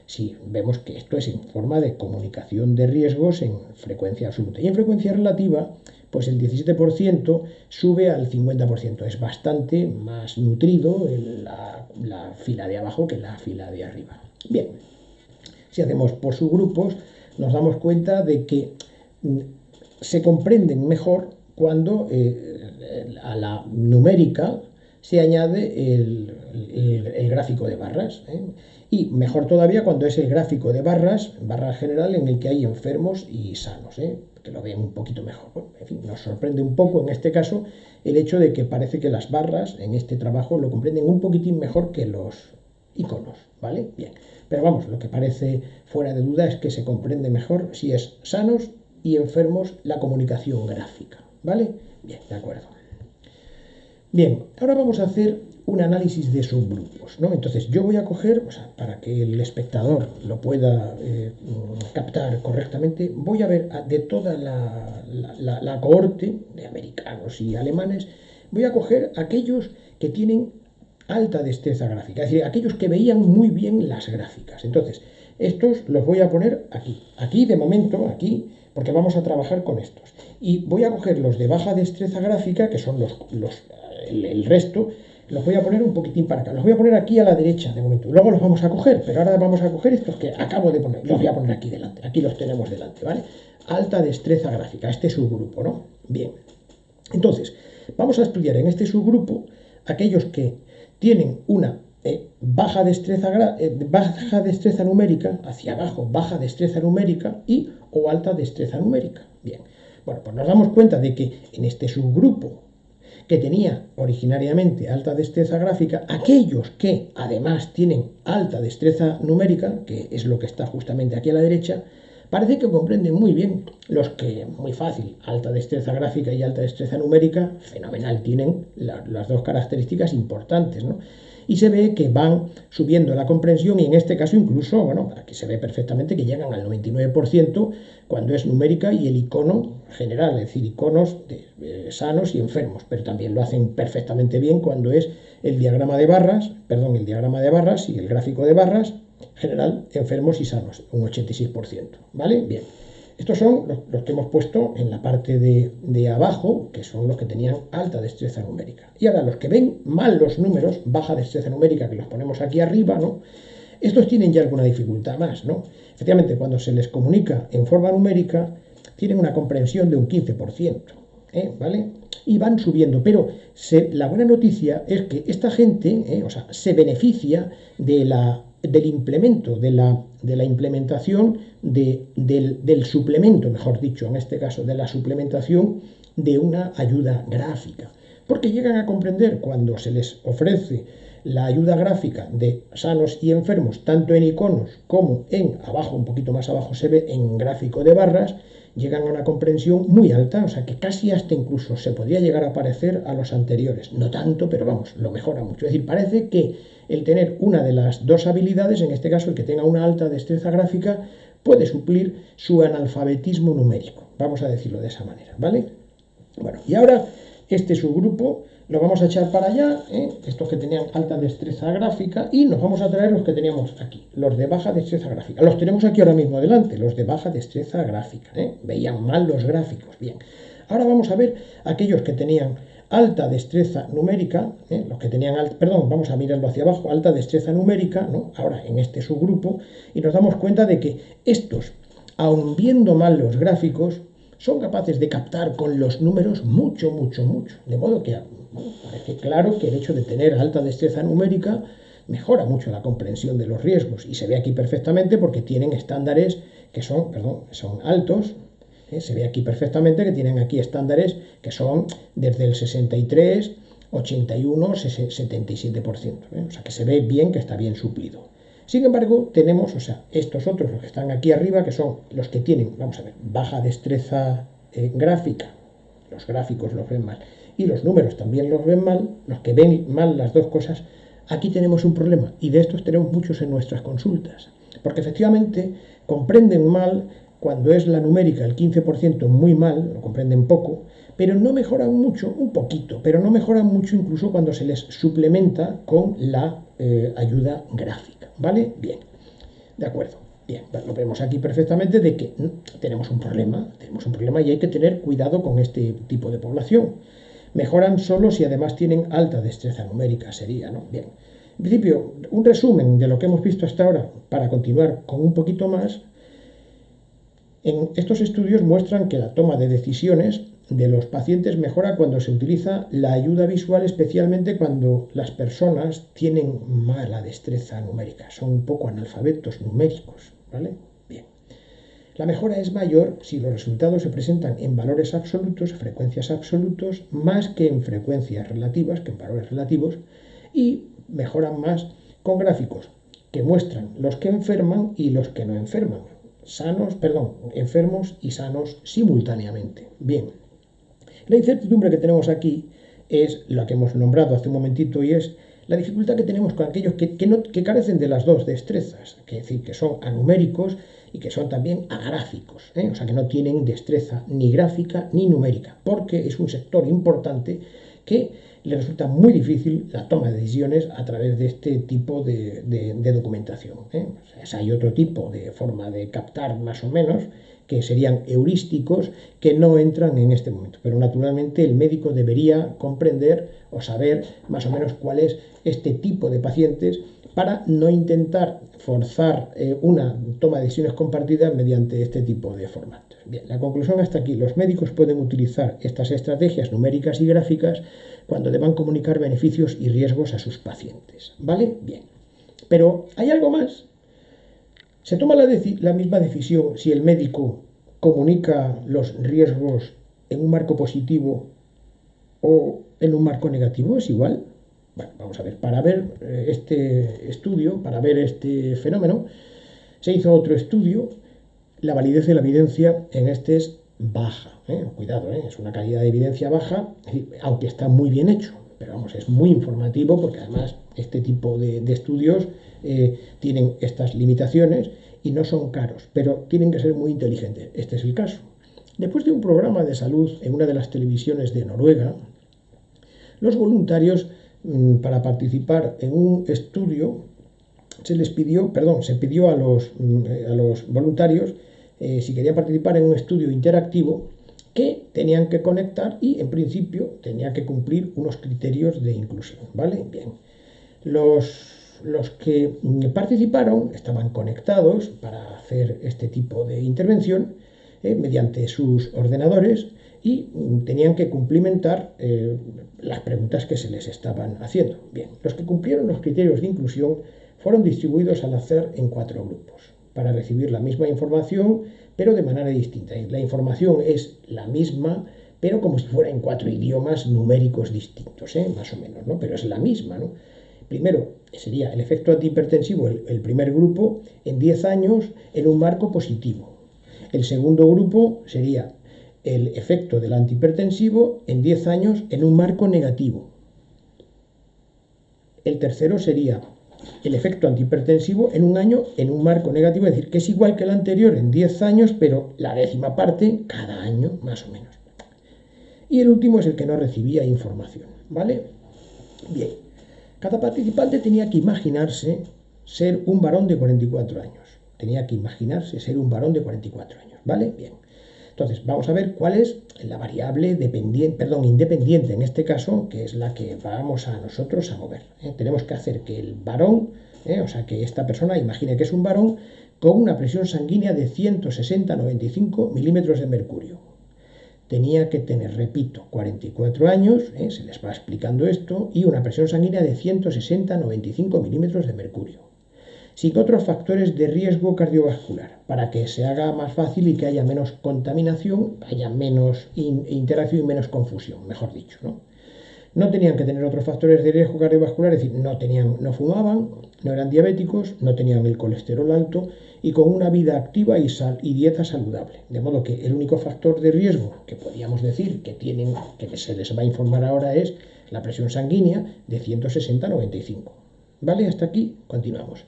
Si vemos que esto es en forma de comunicación de riesgos en frecuencia absoluta. Y en frecuencia relativa, pues el 17% sube al 50%. Es bastante más nutrido la fila de abajo que la fila de arriba. Bien, si hacemos por subgrupos, nos damos cuenta de que se comprenden mejor cuando a la numérica se añade el gráfico de barras. Y mejor todavía cuando es el gráfico de barras general en el que hay enfermos y sanos, que lo vean un poquito mejor. Bueno, en fin, nos sorprende un poco en este caso el hecho de que parece que las barras en este trabajo lo comprenden un poquitín mejor que los iconos, ¿vale? Bien, pero vamos, lo que parece fuera de duda es que se comprende mejor si es sanos y enfermos la comunicación gráfica, ¿vale? Bien, de acuerdo. Bien, ahora vamos a hacer un análisis de subgrupos, ¿no? Entonces yo voy a coger, o sea, para que el espectador lo pueda captar correctamente, voy a ver de toda la cohorte de americanos y alemanes, voy a coger aquellos que tienen alta destreza gráfica, es decir, aquellos que veían muy bien las gráficas. Entonces, estos los voy a poner aquí de momento, aquí, porque vamos a trabajar con estos. Y voy a coger los de baja destreza gráfica, que son el resto, los voy a poner un poquitín para acá. Los voy a poner aquí a la derecha de momento. Luego los vamos a coger, pero ahora vamos a coger estos que acabo de poner. Los voy a poner aquí delante. Aquí los tenemos delante, ¿vale? Alta destreza gráfica, este subgrupo, ¿no? Bien. Entonces, vamos a estudiar en este subgrupo aquellos que tienen una baja destreza numérica, hacia abajo, baja destreza numérica o alta destreza numérica. Bien. Bueno, pues nos damos cuenta de que en este subgrupo que tenía originariamente alta destreza gráfica, aquellos que además tienen alta destreza numérica, que es lo que está justamente aquí a la derecha, Parece que comprenden muy bien los que, muy fácil, alta destreza gráfica y alta destreza numérica, fenomenal, tienen las dos características importantes, ¿no? Y se ve que van subiendo la comprensión y en este caso incluso, bueno, aquí se ve perfectamente que llegan al 99% cuando es numérica y el icono general, es decir, iconos sanos y enfermos, pero también lo hacen perfectamente bien cuando es el diagrama de barras, el diagrama de barras y el gráfico de barras, general, enfermos y sanos, un 86%, ¿vale? Bien. Estos son los que hemos puesto en la parte de abajo, que son los que tenían alta destreza numérica. Y ahora los que ven mal los números, baja destreza numérica, que los ponemos aquí arriba, ¿no? Estos tienen ya alguna dificultad más, ¿no? Efectivamente, cuando se les comunica en forma numérica, tienen una comprensión de un 15%, ¿vale? Y van subiendo, pero la buena noticia es que esta gente, se beneficia del implemento, de la implementación del suplemento, mejor dicho, en este caso, de la suplementación de una ayuda gráfica. Porque llegan a comprender cuando se les ofrece la ayuda gráfica de sanos y enfermos, tanto en iconos como en abajo, un poquito más abajo se ve en gráfico de barras, llegan a una comprensión muy alta, o sea que casi hasta incluso se podría llegar a parecer a los anteriores. No tanto, pero vamos, lo mejora mucho. Es decir, parece que el tener una de las dos habilidades, en este caso el que tenga una alta destreza gráfica, puede suplir su analfabetismo numérico. Vamos a decirlo de esa manera, ¿vale? Bueno, y ahora este subgrupo lo vamos a echar para allá, estos que tenían alta destreza gráfica, y nos vamos a traer los que teníamos aquí, los de baja destreza gráfica. Los tenemos aquí ahora mismo delante, los de baja destreza gráfica. Veían mal los gráficos, bien. Ahora vamos a ver aquellos que tenían alta destreza numérica, los que tenían, vamos a mirarlo hacia abajo, alta destreza numérica, ¿no? Ahora en este subgrupo, y nos damos cuenta de que estos, aun viendo mal los gráficos, son capaces de captar con los números mucho, mucho, mucho. De modo que parece claro que el hecho de tener alta destreza numérica mejora mucho la comprensión de los riesgos. Y se ve aquí perfectamente porque tienen estándares que son altos. Se ve aquí perfectamente que tienen aquí estándares que son desde el 63, 81, 77%. O sea que se ve bien que está bien suplido. Sin embargo, tenemos, estos otros, los que están aquí arriba, que son los que tienen, vamos a ver, baja destreza gráfica, los gráficos los ven mal, y los números también los ven mal, los que ven mal las dos cosas, aquí tenemos un problema, y de estos tenemos muchos en nuestras consultas, porque efectivamente comprenden mal cuando es la numérica el 15% muy mal, lo comprenden poco, pero no mejoran mucho, un poquito, pero no mejoran mucho incluso cuando se les suplementa con la ayuda gráfica, ¿vale? Bien, de acuerdo, bien, lo vemos aquí perfectamente de que tenemos un problema y hay que tener cuidado con este tipo de población. Mejoran solo si además tienen alta destreza numérica, sería, ¿no? Bien, en principio, un resumen de lo que hemos visto hasta ahora, para continuar con un poquito más. En estos estudios muestran que la toma de decisiones de los pacientes mejora cuando se utiliza la ayuda visual, especialmente cuando las personas tienen mala destreza numérica, son un poco analfabetos numéricos, ¿vale? Bien. La mejora es mayor si los resultados se presentan en valores absolutos, frecuencias absolutos, más que en frecuencias relativas, que en valores relativos, y mejoran más con gráficos que muestran los que enferman y los que no enferman. Enfermos y sanos simultáneamente. Bien, la incertidumbre que tenemos aquí es la que hemos nombrado hace un momentito y es la dificultad que tenemos con aquellos que carecen de las dos destrezas, es decir, que son anuméricos y que son también agráficos, o sea que no tienen destreza ni gráfica ni numérica, porque es un sector importante que le resulta muy difícil la toma de decisiones a través de este tipo de documentación. Hay otro tipo de forma de captar más o menos, que serían heurísticos, que no entran en este momento. Pero naturalmente el médico debería comprender o saber más o menos cuál es este tipo de pacientes para no intentar forzar una toma de decisiones compartidas mediante este tipo de formatos. Bien, la conclusión hasta aquí. Los médicos pueden utilizar estas estrategias numéricas y gráficas cuando deban comunicar beneficios y riesgos a sus pacientes. ¿Vale? Bien. Pero hay algo más. Se toma la misma decisión si el médico comunica los riesgos en un marco positivo o en un marco negativo. ¿Es igual? Bueno, vamos a ver. Para ver este estudio, para ver este fenómeno, se hizo otro estudio la validez de la evidencia en este es baja. Cuidado, es una calidad de evidencia baja, aunque está muy bien hecho. Pero vamos, es muy informativo porque además este tipo de estudios tienen estas limitaciones y no son caros, pero tienen que ser muy inteligentes. Este es el caso. Después de un programa de salud en una de las televisiones de Noruega, los voluntarios, para participar en un estudio, se pidió a los voluntarios, si querían participar en un estudio interactivo, que tenían que conectar y en principio tenía que cumplir unos criterios de inclusión, ¿vale? Bien. Los que participaron estaban conectados para hacer este tipo de intervención mediante sus ordenadores y tenían que cumplimentar las preguntas que se les estaban haciendo. Bien, los que cumplieron los criterios de inclusión fueron distribuidos al azar en 4 grupos para recibir la misma información, pero de manera distinta. La información es la misma, pero como si fuera en 4 idiomas numéricos distintos, más o menos, ¿no? Pero es la misma, ¿no? Primero sería el efecto antihipertensivo, el primer grupo, en 10 años en un marco positivo. El segundo grupo sería el efecto del antihipertensivo en 10 años en un marco negativo. El tercero sería el efecto antihipertensivo en un año en un marco negativo, es decir, que es igual que el anterior en 10 años, pero la décima parte cada año, más o menos. Y el último es el que no recibía información, ¿vale? Bien, cada participante tenía que imaginarse ser un varón de 44 años. Tenía que imaginarse ser un varón de 44 años, ¿vale? Bien. Entonces, vamos a ver cuál es la variable independiente en este caso, que es la que vamos a nosotros a mover. Tenemos que hacer que el varón, o sea, que esta persona imagine que es un varón con una presión sanguínea de 160-95 milímetros de mercurio. Tenía que tener, repito, 44 años, se les va explicando esto, y una presión sanguínea de 160-95 milímetros de mercurio, sin otros factores de riesgo cardiovascular, para que se haga más fácil y que haya menos contaminación, haya menos interacción y menos confusión, mejor dicho, ¿no? No tenían que tener otros factores de riesgo cardiovascular, es decir, no fumaban, no eran diabéticos, no tenían el colesterol alto y con una vida activa y dieta saludable. De modo que el único factor de riesgo que podríamos decir que se les va a informar ahora es la presión sanguínea de 160-95. ¿Vale? Hasta aquí continuamos.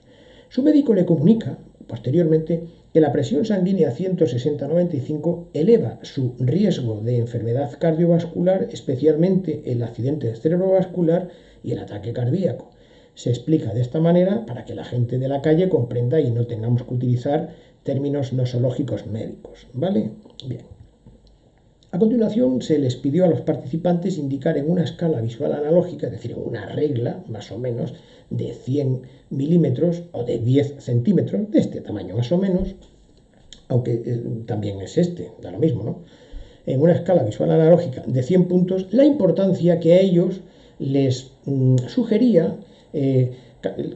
Su médico le comunica posteriormente que la presión sanguínea 160-95 eleva su riesgo de enfermedad cardiovascular, especialmente el accidente cerebrovascular y el ataque cardíaco. Se explica de esta manera para que la gente de la calle comprenda y no tengamos que utilizar términos nosológicos médicos, ¿vale? Bien. A continuación, se les pidió a los participantes indicar en una escala visual analógica, es decir, en una regla, más o menos, de 100 milímetros o de 10 centímetros, de este tamaño más o menos, aunque también es da lo mismo, ¿no? En una escala visual analógica de 100 puntos, la importancia que a ellos les sugería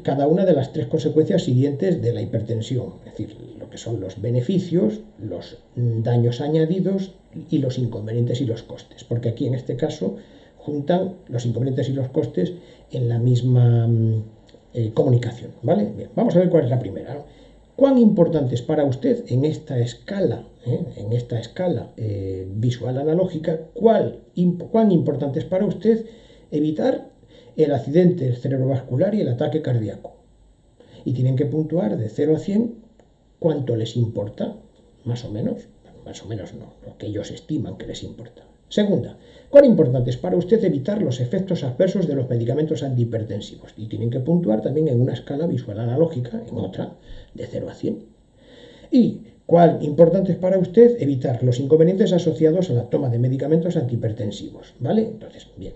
cada una de las 3 consecuencias siguientes de la hipertensión, es decir, lo que son los beneficios, los daños añadidos y los inconvenientes y los costes, porque aquí en este caso juntan los inconvenientes y los costes en la misma comunicación, ¿vale? Bien, vamos a ver cuál es la primera, ¿no? ¿Cuán importante es para usted en esta escala, visual analógica, cuán importante es para usted evitar el accidente cerebrovascular y el ataque cardíaco? Y tienen que puntuar de 0 a 100 cuánto les importa, más o menos no, lo que ellos estiman que les importa. Segunda, ¿cuán importante es para usted evitar los efectos adversos de los medicamentos antihipertensivos? Y tienen que puntuar también en una escala visual analógica, en otra, de 0 a 100. Y ¿cuán importante es para usted evitar los inconvenientes asociados a la toma de medicamentos antihipertensivos? ¿Vale? Entonces, bien,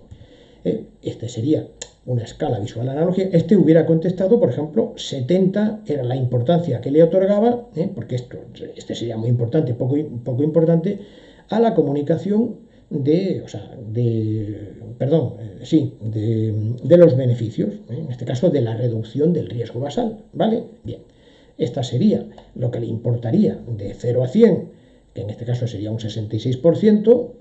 este sería una escala visual analógica. Este hubiera contestado, por ejemplo, 70 era la importancia que le otorgaba, porque este sería muy importante, poco importante, a la comunicación de los beneficios, en este caso de la reducción del riesgo basal, ¿vale? Bien, esta sería lo que le importaría de 0 a 100, que en este caso sería un 66%,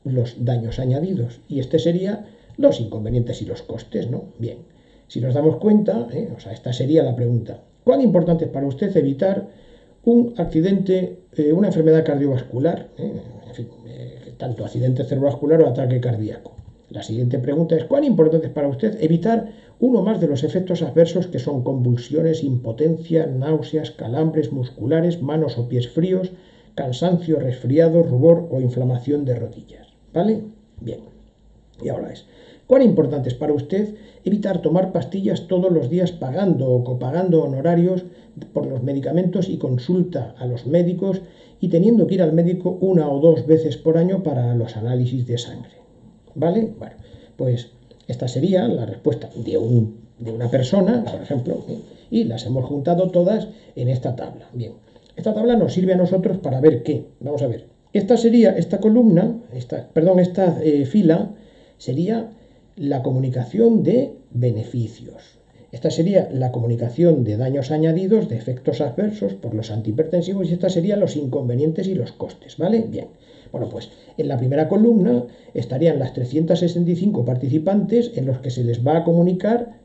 los daños añadidos, y este sería los inconvenientes y los costes, ¿no? Bien, si nos damos cuenta, esta sería la pregunta. ¿Cuán importante es para usted evitar un accidente, una enfermedad cardiovascular, en fin, tanto accidente cerebrovascular o ataque cardíaco. La siguiente pregunta es: ¿cuán importante es para usted evitar uno más de los efectos adversos que son convulsiones, impotencia, náuseas, calambres musculares, manos o pies fríos, cansancio, resfriado, rubor o inflamación de rodillas? ¿Vale? Bien. Y ahora es: ¿cuán importante es para usted evitar tomar pastillas todos los días pagando o copagando honorarios por los medicamentos y consulta a los médicos y teniendo que ir al médico 1 o 2 veces por año para los análisis de sangre? ¿Vale? Bueno, pues esta sería la respuesta de una persona, por ejemplo, y las hemos juntado todas en esta tabla. Bien, esta tabla nos sirve a nosotros para ver qué. Vamos a ver. Esta columna, esta fila, sería la comunicación de beneficios. Esta sería la comunicación de daños añadidos, de efectos adversos por los antihipertensivos, y esta sería los inconvenientes y los costes, ¿vale? Bien. Bueno, pues en la primera columna estarían las 365 participantes en los que se les va a comunicar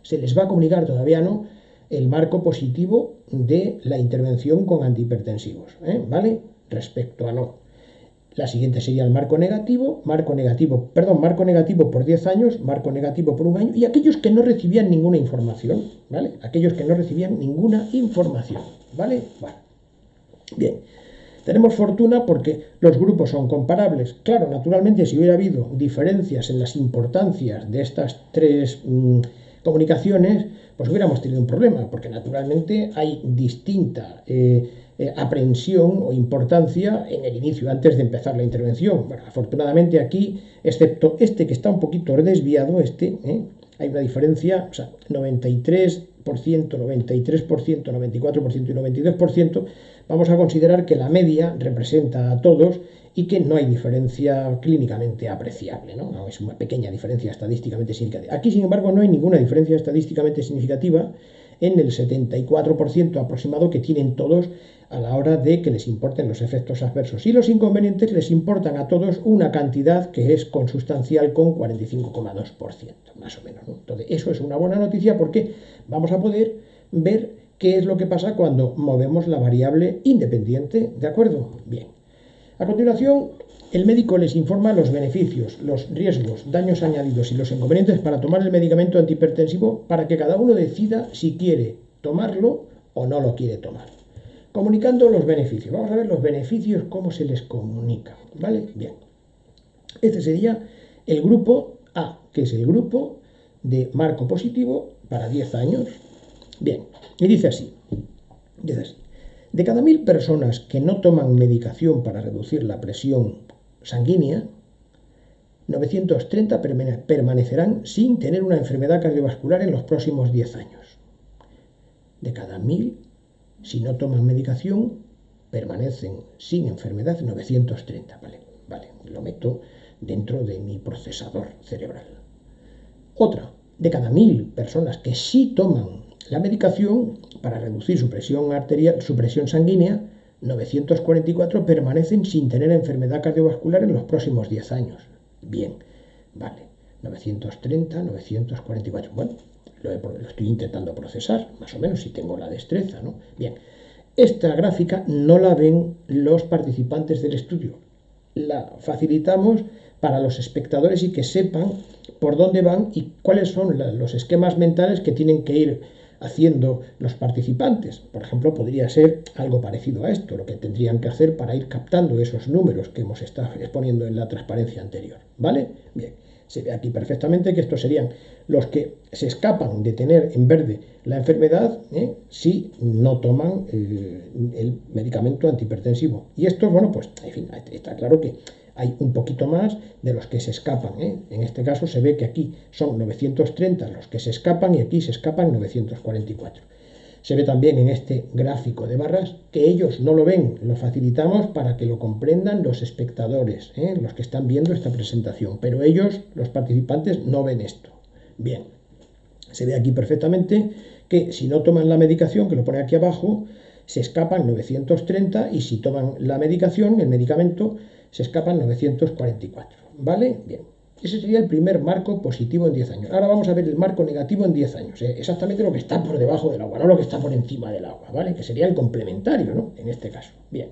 todavía no, el marco positivo de la intervención con antihipertensivos, ¿vale? Respecto a no. La siguiente sería el marco negativo por 10 años, marco negativo por 1 año, y aquellos que no recibían ninguna información, ¿vale? Aquellos que no recibían ninguna información, ¿vale? Bueno, bien, tenemos fortuna porque los grupos son comparables. Claro, naturalmente, si hubiera habido diferencias en las importancias de estas tres comunicaciones, pues hubiéramos tenido un problema, porque naturalmente hay distinta aprehensión o importancia en el inicio, antes de empezar la intervención. Bueno, afortunadamente aquí, excepto este que está un poquito desviado, hay una diferencia, o sea, 93%, 94% y 92%, vamos a considerar que la media representa a todos y que no hay diferencia clínicamente apreciable, ¿no? No es una pequeña diferencia estadísticamente significativa. Aquí, sin embargo, no hay ninguna diferencia estadísticamente significativa en el 74% aproximado que tienen todos a la hora de que les importen los efectos adversos. Y los inconvenientes les importan a todos una cantidad que es consustancial con 45,2%, más o menos, ¿no? Entonces, eso es una buena noticia porque vamos a poder ver qué es lo que pasa cuando movemos la variable independiente, ¿de acuerdo? Bien. A continuación, el médico les informa los beneficios, los riesgos, daños añadidos y los inconvenientes para tomar el medicamento antihipertensivo para que cada uno decida si quiere tomarlo o no lo quiere tomar. Comunicando los beneficios. Vamos a ver los beneficios, cómo se les comunica, ¿vale? Bien. Este sería el grupo A, que es el grupo de marco positivo para 10 años. Bien, y dice así. De cada 1000 personas que no toman medicación para reducir la presión sanguínea, 930 permanecerán sin tener una enfermedad cardiovascular en los próximos 10 años. De cada 1000, si no toman medicación, permanecen sin enfermedad 930. Vale, lo meto dentro de mi procesador cerebral. Otra, de cada 1000 personas que sí toman la medicación para reducir su presión arterial, su presión sanguínea, 944 permanecen sin tener enfermedad cardiovascular en los próximos 10 años. Bien, vale, 930, 944. Bueno, lo estoy intentando procesar, más o menos, si tengo la destreza, ¿no? Bien, esta gráfica no la ven los participantes del estudio. La facilitamos para los espectadores y que sepan por dónde van y cuáles son los esquemas mentales que tienen que ir haciendo los participantes. Por ejemplo, podría ser algo parecido a esto, lo que tendrían que hacer para ir captando esos números que hemos estado exponiendo en la transparencia anterior, ¿vale? Bien, se ve aquí perfectamente que estos serían los que se escapan de tener en verde la enfermedad si no toman el medicamento antihipertensivo. Y estos, bueno, pues, en fin, está claro que hay un poquito más de los que se escapan, En este caso se ve que aquí son 930 los que se escapan y aquí se escapan 944. Se ve también en este gráfico de barras que ellos no lo ven, lo facilitamos para que lo comprendan los espectadores, los que están viendo esta presentación, pero ellos, los participantes, no ven esto. Bien, se ve aquí perfectamente que si no toman la medicación, que lo pone aquí abajo, se escapan 930 y si toman la medicación, el medicamento, se escapan 944, ¿vale? Bien, Ese sería el primer marco positivo en 10 años. Ahora vamos a ver el marco negativo en 10 años. Exactamente lo que está por debajo del agua, no lo que está por encima del agua, ¿vale? Que sería el complementario, ¿no? En este caso. Bien.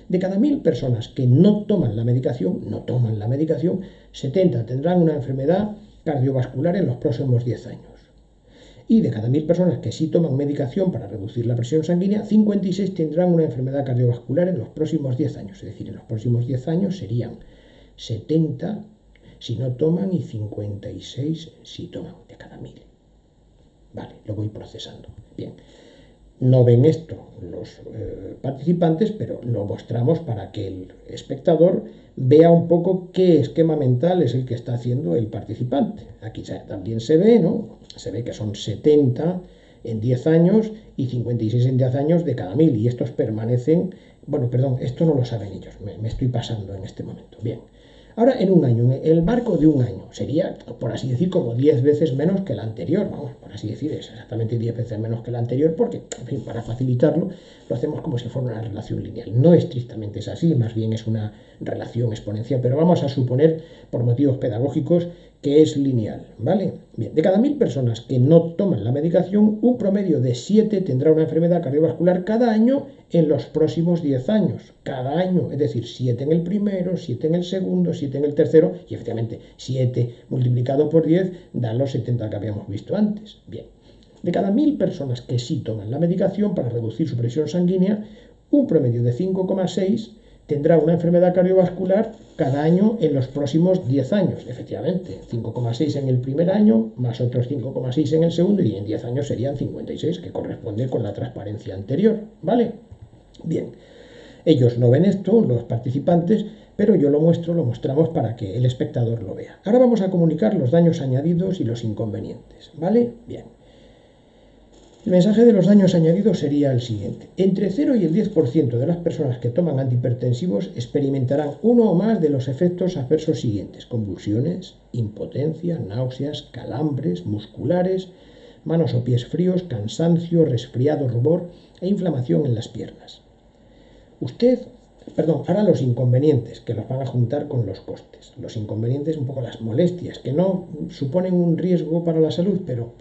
De cada 1000 personas que no toman la medicación, 70 tendrán una enfermedad cardiovascular en los próximos 10 años. Y de cada 1000 personas que sí toman medicación para reducir la presión sanguínea, 56 tendrán una enfermedad cardiovascular en los próximos 10 años. Es decir, en los próximos 10 años serían 70 si no toman y 56 si toman de cada 1000. Vale, lo voy procesando. Bien, no ven esto los participantes, pero lo mostramos para que el espectador vea un poco qué esquema mental es el que está haciendo el participante. Aquí también se ve, ¿no? Se ve que son 70 en 10 años y 56 en 10 años de cada 1000, y estos permanecen, bueno, perdón, esto no lo saben ellos, me estoy pasando en este momento. Bien. Ahora, en un año, en el marco de un año, sería, por así decir, como 10 veces menos que el anterior. Vamos, por así decir, es exactamente 10 veces menos que el anterior, porque, en fin, para facilitarlo, lo hacemos como si fuera una relación lineal. No estrictamente es así, más bien es una relación exponencial, pero vamos a suponer, por motivos pedagógicos, que es lineal, ¿vale? Bien, de cada 1000 personas que no toman la medicación, un promedio de 7 tendrá una enfermedad cardiovascular cada año en los próximos 10 años. Cada año, es decir, 7 en el primero, 7 en el segundo, 7 en el tercero, y efectivamente 7 multiplicado por 10 da los 70 que habíamos visto antes. Bien, de cada 1000 personas que sí toman la medicación para reducir su presión sanguínea, un promedio de 5,6 tendrá una enfermedad cardiovascular cada año en los próximos 10 años. Efectivamente, 5,6 en el primer año, más otros 5,6 en el segundo, y en 10 años serían 56, que corresponde con la transparencia anterior, ¿vale? Bien, ellos no ven esto, los participantes, pero yo lo mostramos para que el espectador lo vea. Ahora vamos a comunicar los daños añadidos y los inconvenientes, ¿vale? Bien. El mensaje de los daños añadidos sería el siguiente. Entre 0 y el 10% de las personas que toman antihipertensivos experimentarán uno o más de los efectos adversos siguientes: convulsiones, impotencia, náuseas, calambres musculares, manos o pies fríos, cansancio, resfriado, rubor e inflamación en las piernas. Ahora los inconvenientes, que los van a juntar con los costes. Los inconvenientes, un poco las molestias, que no suponen un riesgo para la salud, pero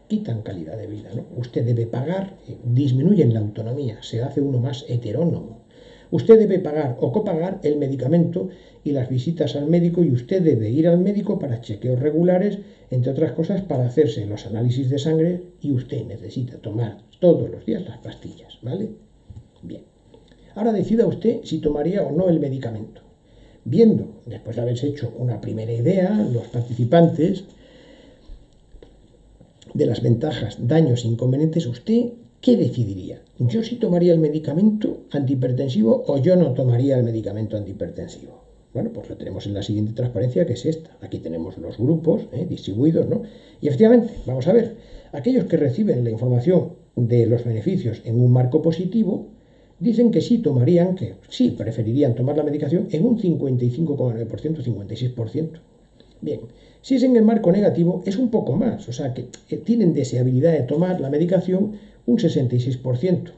quitan calidad de vida, ¿no? Usted debe pagar, disminuyen la autonomía, se hace uno más heterónomo. Usted debe pagar o copagar el medicamento y las visitas al médico, y usted debe ir al médico para chequeos regulares, entre otras cosas para hacerse los análisis de sangre, y usted necesita tomar todos los días las pastillas, ¿vale? Bien. Ahora decida usted si tomaría o no el medicamento. Viendo, después de haberse hecho una primera idea, los participantes, de las ventajas, daños e inconvenientes, ¿usted qué decidiría? ¿Yo sí tomaría el medicamento antihipertensivo o yo no tomaría el medicamento antihipertensivo? Bueno, pues lo tenemos en la siguiente transparencia, que es esta. Aquí tenemos los grupos distribuidos, ¿no? Y efectivamente, vamos a ver, aquellos que reciben la información de los beneficios en un marco positivo dicen que sí tomarían, que sí preferirían tomar la medicación en un 55,9%, 56%. Bien, si es en el marco negativo es un poco más, o sea que tienen deseabilidad de tomar la medicación un 66%.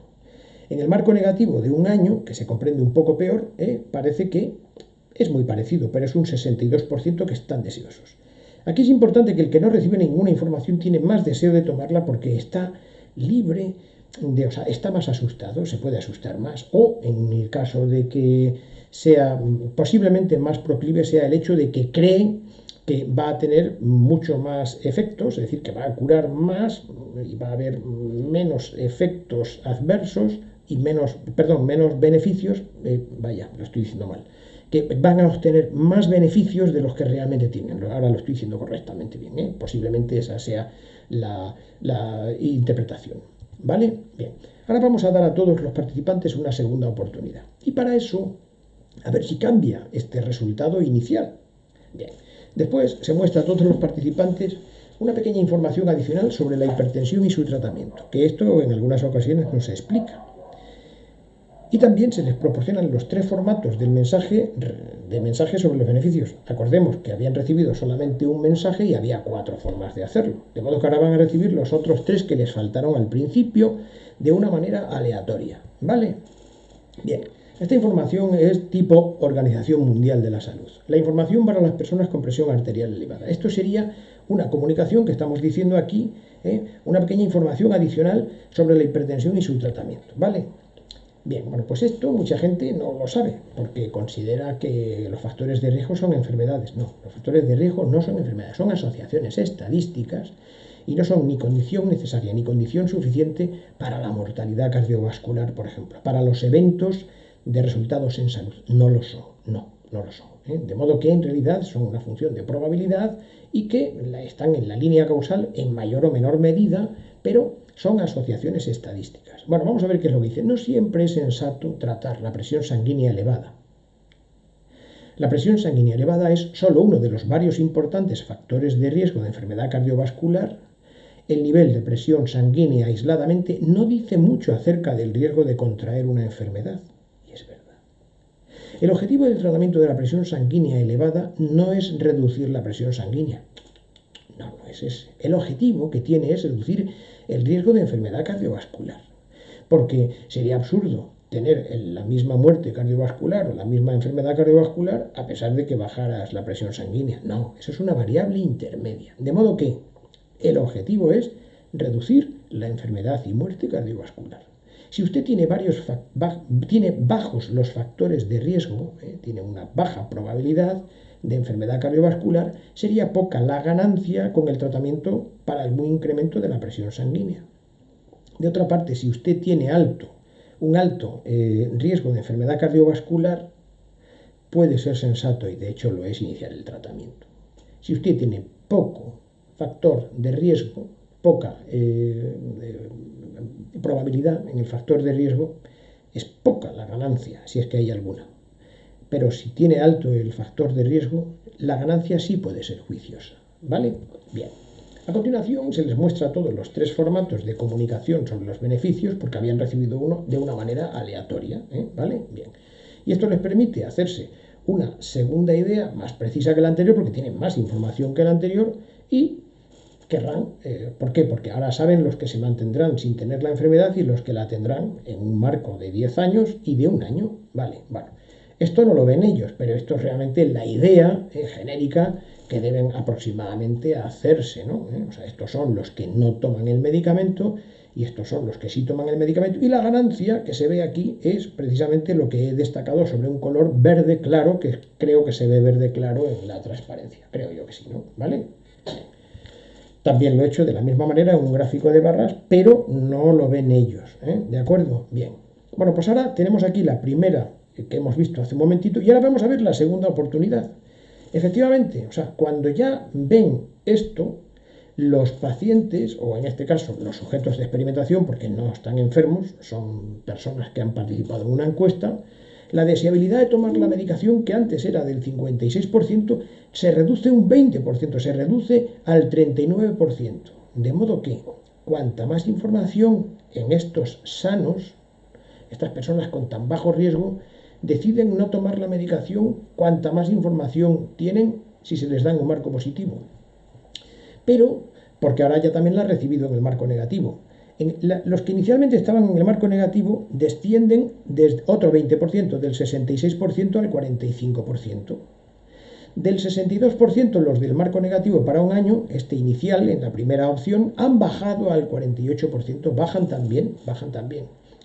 En el marco negativo de un año, que se comprende un poco peor, parece que es muy parecido, pero es un 62% que están deseosos. Aquí es importante que el que no recibe ninguna información tiene más deseo de tomarla porque está libre, o sea, está más asustado, se puede asustar más, o en el caso de que sea posiblemente más proclive sea el hecho de que cree que va a tener mucho más efectos, es decir, que va a curar más y va a haber menos efectos adversos y menos beneficios, lo estoy diciendo mal, que van a obtener más beneficios de los que realmente tienen. Ahora lo estoy diciendo correctamente bien, posiblemente esa sea la interpretación, ¿vale? Bien, ahora vamos a dar a todos los participantes una segunda oportunidad, y para eso, a ver si cambia este resultado inicial. Bien. Después se muestra a todos los participantes una pequeña información adicional sobre la hipertensión y su tratamiento, que esto en algunas ocasiones no se explica. Y también se les proporcionan los 3 formatos del mensaje sobre los beneficios. Acordemos que habían recibido solamente un mensaje y había 4 formas de hacerlo. De modo que ahora van a recibir los otros 3 que les faltaron al principio de una manera aleatoria, ¿vale? Bien, Esta información es tipo Organización Mundial de la Salud. La información para las personas con presión arterial elevada. Esto sería una comunicación que estamos diciendo aquí, una pequeña información adicional sobre la hipertensión y su tratamiento, ¿vale? Bien, bueno, pues esto mucha gente no lo sabe, porque considera que los factores de riesgo son enfermedades. No, los factores de riesgo no son enfermedades, son asociaciones estadísticas y no son ni condición necesaria ni condición suficiente para la mortalidad cardiovascular, por ejemplo, para los eventos de resultados en salud. No lo son, no lo son. De modo que en realidad son una función de probabilidad y que están en la línea causal en mayor o menor medida, pero son asociaciones estadísticas. Bueno, vamos a ver qué es lo que dice. No siempre es sensato tratar la presión sanguínea elevada. La presión sanguínea elevada es solo uno de los varios importantes factores de riesgo de enfermedad cardiovascular. El nivel de presión sanguínea aisladamente no dice mucho acerca del riesgo de contraer una enfermedad. Y es verdad. El objetivo del tratamiento de la presión sanguínea elevada no es reducir la presión sanguínea. No es ese. El objetivo que tiene es reducir el riesgo de enfermedad cardiovascular. Porque sería absurdo tener la misma muerte cardiovascular o la misma enfermedad cardiovascular a pesar de que bajaras la presión sanguínea. No, eso es una variable intermedia. De modo que el objetivo es reducir la enfermedad y muerte cardiovascular. Si usted tiene bajos los factores de riesgo, tiene una baja probabilidad de enfermedad cardiovascular, sería poca la ganancia con el tratamiento para el muy incremento de la presión sanguínea. De otra parte, si usted tiene un alto riesgo de enfermedad cardiovascular, puede ser sensato, y de hecho lo es, iniciar el tratamiento. Si usted tiene poco factor de riesgo, poca probabilidad en el factor de riesgo, es poca la ganancia, si es que hay alguna. Pero si tiene alto el factor de riesgo, la ganancia sí puede ser juiciosa, ¿vale? Bien. A continuación se les muestra todos los tres formatos de comunicación sobre los beneficios porque habían recibido uno de una manera aleatoria, ¿vale? Bien. Y esto les permite hacerse una segunda idea más precisa que la anterior porque tienen más información que la anterior y querrán, ¿por qué? Porque ahora saben los que se mantendrán sin tener la enfermedad y los que la tendrán en un marco de 10 años y de un año, ¿vale? Bueno, esto no lo ven ellos, pero esto es realmente la idea genérica que deben aproximadamente hacerse, ¿no? O sea, estos son los que no toman el medicamento y estos son los que sí toman el medicamento. Y la ganancia que se ve aquí es precisamente lo que he destacado sobre un color verde claro, que creo que se ve verde claro en la transparencia. Creo yo que sí, ¿no? ¿Vale? También lo he hecho de la misma manera en un gráfico de barras, pero no lo ven ellos, ¿De acuerdo? Bien. Bueno, pues ahora tenemos aquí la primera que hemos visto hace un momentito y ahora vamos a ver la segunda oportunidad. Efectivamente, o sea, cuando ya ven esto, los pacientes, o en este caso los sujetos de experimentación, porque no están enfermos, son personas que han participado en una encuesta, la deseabilidad de tomar la medicación, que antes era del 56%, se reduce un 20%, se reduce al 39%. De modo que, cuanta más información en estos sanos, estas personas con tan bajo riesgo, deciden no tomar la medicación cuanta más información tienen si se les da en un marco positivo. Pero, porque ahora ya también la han recibido en el marco negativo. Los que inicialmente estaban en el marco negativo descienden desde otro 20%, del 66% al 45%. Del 62% los del marco negativo para un año, este inicial en la primera opción, han bajado al 48%, bajan también.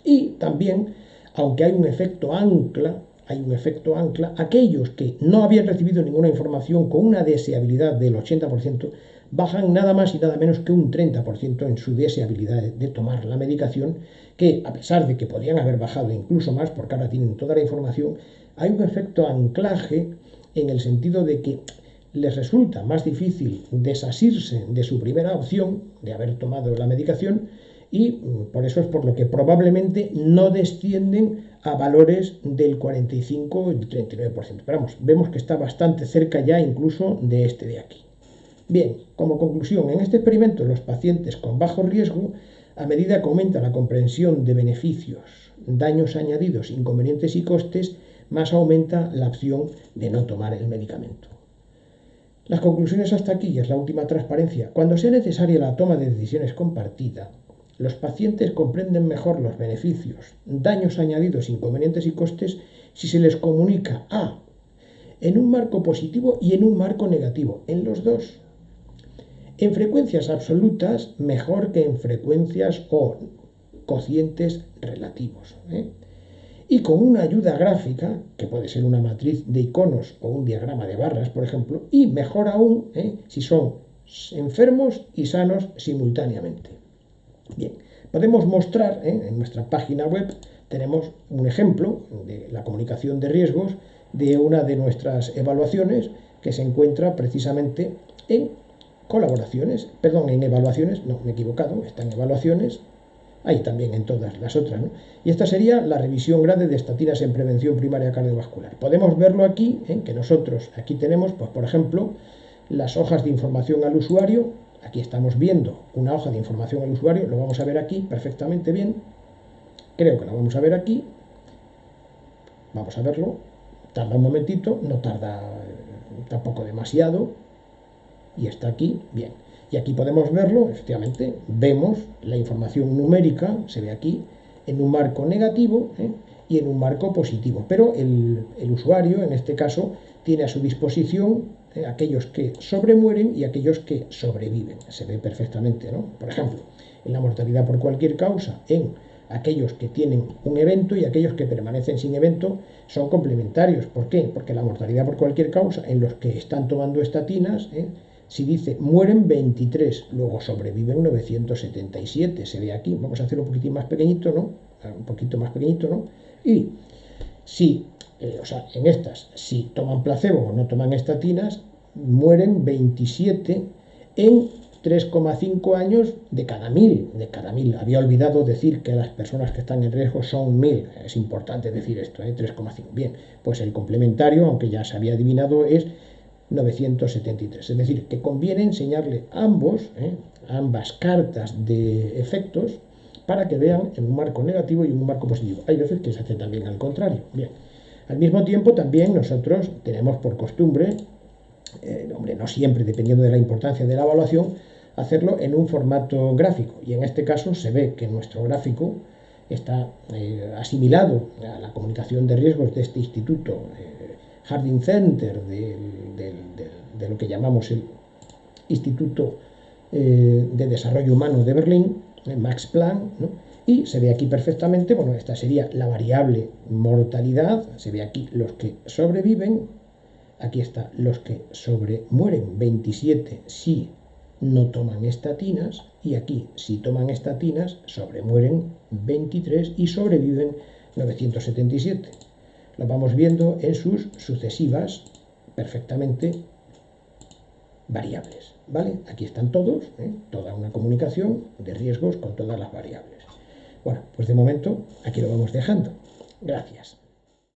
Y también, aunque hay un efecto ancla, aquellos que no habían recibido ninguna información con una deseabilidad del 80%, bajan nada más y nada menos que un 30% en su deseabilidad de tomar la medicación, que a pesar de que podrían haber bajado incluso más, porque ahora tienen toda la información, hay un efecto anclaje en el sentido de que les resulta más difícil desasirse de su primera opción, de haber tomado la medicación, y por eso es por lo que probablemente no descienden a valores del 45 y 39%. Pero vamos, vemos que está bastante cerca ya incluso de este de aquí. Bien, como conclusión, en este experimento los pacientes con bajo riesgo, a medida que aumenta la comprensión de beneficios, daños añadidos, inconvenientes y costes, más aumenta la opción de no tomar el medicamento. Las conclusiones hasta aquí, y es la última transparencia. Cuando sea necesaria la toma de decisiones compartida, Los pacientes comprenden mejor los beneficios, daños añadidos, inconvenientes y costes si se les comunica en un marco positivo y en un marco negativo, en los dos. En frecuencias absolutas, mejor que en frecuencias o cocientes relativos. Y con una ayuda gráfica, que puede ser una matriz de iconos o un diagrama de barras, por ejemplo, y mejor aún si son enfermos y sanos simultáneamente. Bien, podemos mostrar en nuestra página web, tenemos un ejemplo de la comunicación de riesgos de una de nuestras evaluaciones que se encuentra precisamente en en evaluaciones, no, me he equivocado, está en evaluaciones, hay también en todas las otras, ¿no? Y esta sería la revisión grande de estatinas en prevención primaria cardiovascular. Podemos verlo aquí, que nosotros aquí tenemos, pues por ejemplo, las hojas de información al usuario. Aquí estamos viendo una hoja de información al usuario, lo vamos a ver aquí perfectamente bien. Creo que lo vamos a ver aquí. Vamos a verlo. Tarda un momentito, no tarda tampoco demasiado. Y está aquí, bien. Y aquí podemos verlo, efectivamente, vemos la información numérica, se ve aquí, en un marco negativo y en un marco positivo. Pero el usuario, en este caso, tiene a su disposición aquellos que sobremueren y aquellos que sobreviven. Se ve perfectamente, ¿no? Por ejemplo, en la mortalidad por cualquier causa, en aquellos que tienen un evento y aquellos que permanecen sin evento son complementarios. ¿Por qué? Porque la mortalidad por cualquier causa, en los que están tomando estatinas, si dice mueren 23, luego sobreviven 977, se ve aquí. Vamos a hacerlo un poquitín más pequeñito, ¿no? Un poquito más pequeñito, ¿no? Y si, en estas, si toman placebo o no toman estatinas, mueren 27 en 3,5 años de cada 1000. Había olvidado decir que las personas que están en riesgo son 1000. Es importante decir esto, 3,5. Bien, pues el complementario, aunque ya se había adivinado, es 973. Es decir, que conviene enseñarle ambas cartas de efectos para que vean en un marco negativo y en un marco positivo. Hay veces que se hace también al contrario. Bien. Al mismo tiempo, también nosotros tenemos por costumbre, no siempre, dependiendo de la importancia de la evaluación, hacerlo en un formato gráfico. Y en este caso se ve que nuestro gráfico está asimilado a la comunicación de riesgos de este instituto Harding Center, de lo que llamamos el Instituto de Desarrollo Humano de Berlín, Max Planck, ¿no? Y se ve aquí perfectamente, bueno, esta sería la variable mortalidad, se ve aquí los que sobreviven, aquí está los que sobremueren, 27 si no toman estatinas, y aquí si toman estatinas sobremueren 23 y sobreviven 977. Lo vamos viendo en sus sucesivas perfectamente variables, ¿vale? Aquí están todos, toda una comunicación de riesgos con todas las variables. Bueno, pues de momento aquí lo vamos dejando. Gracias.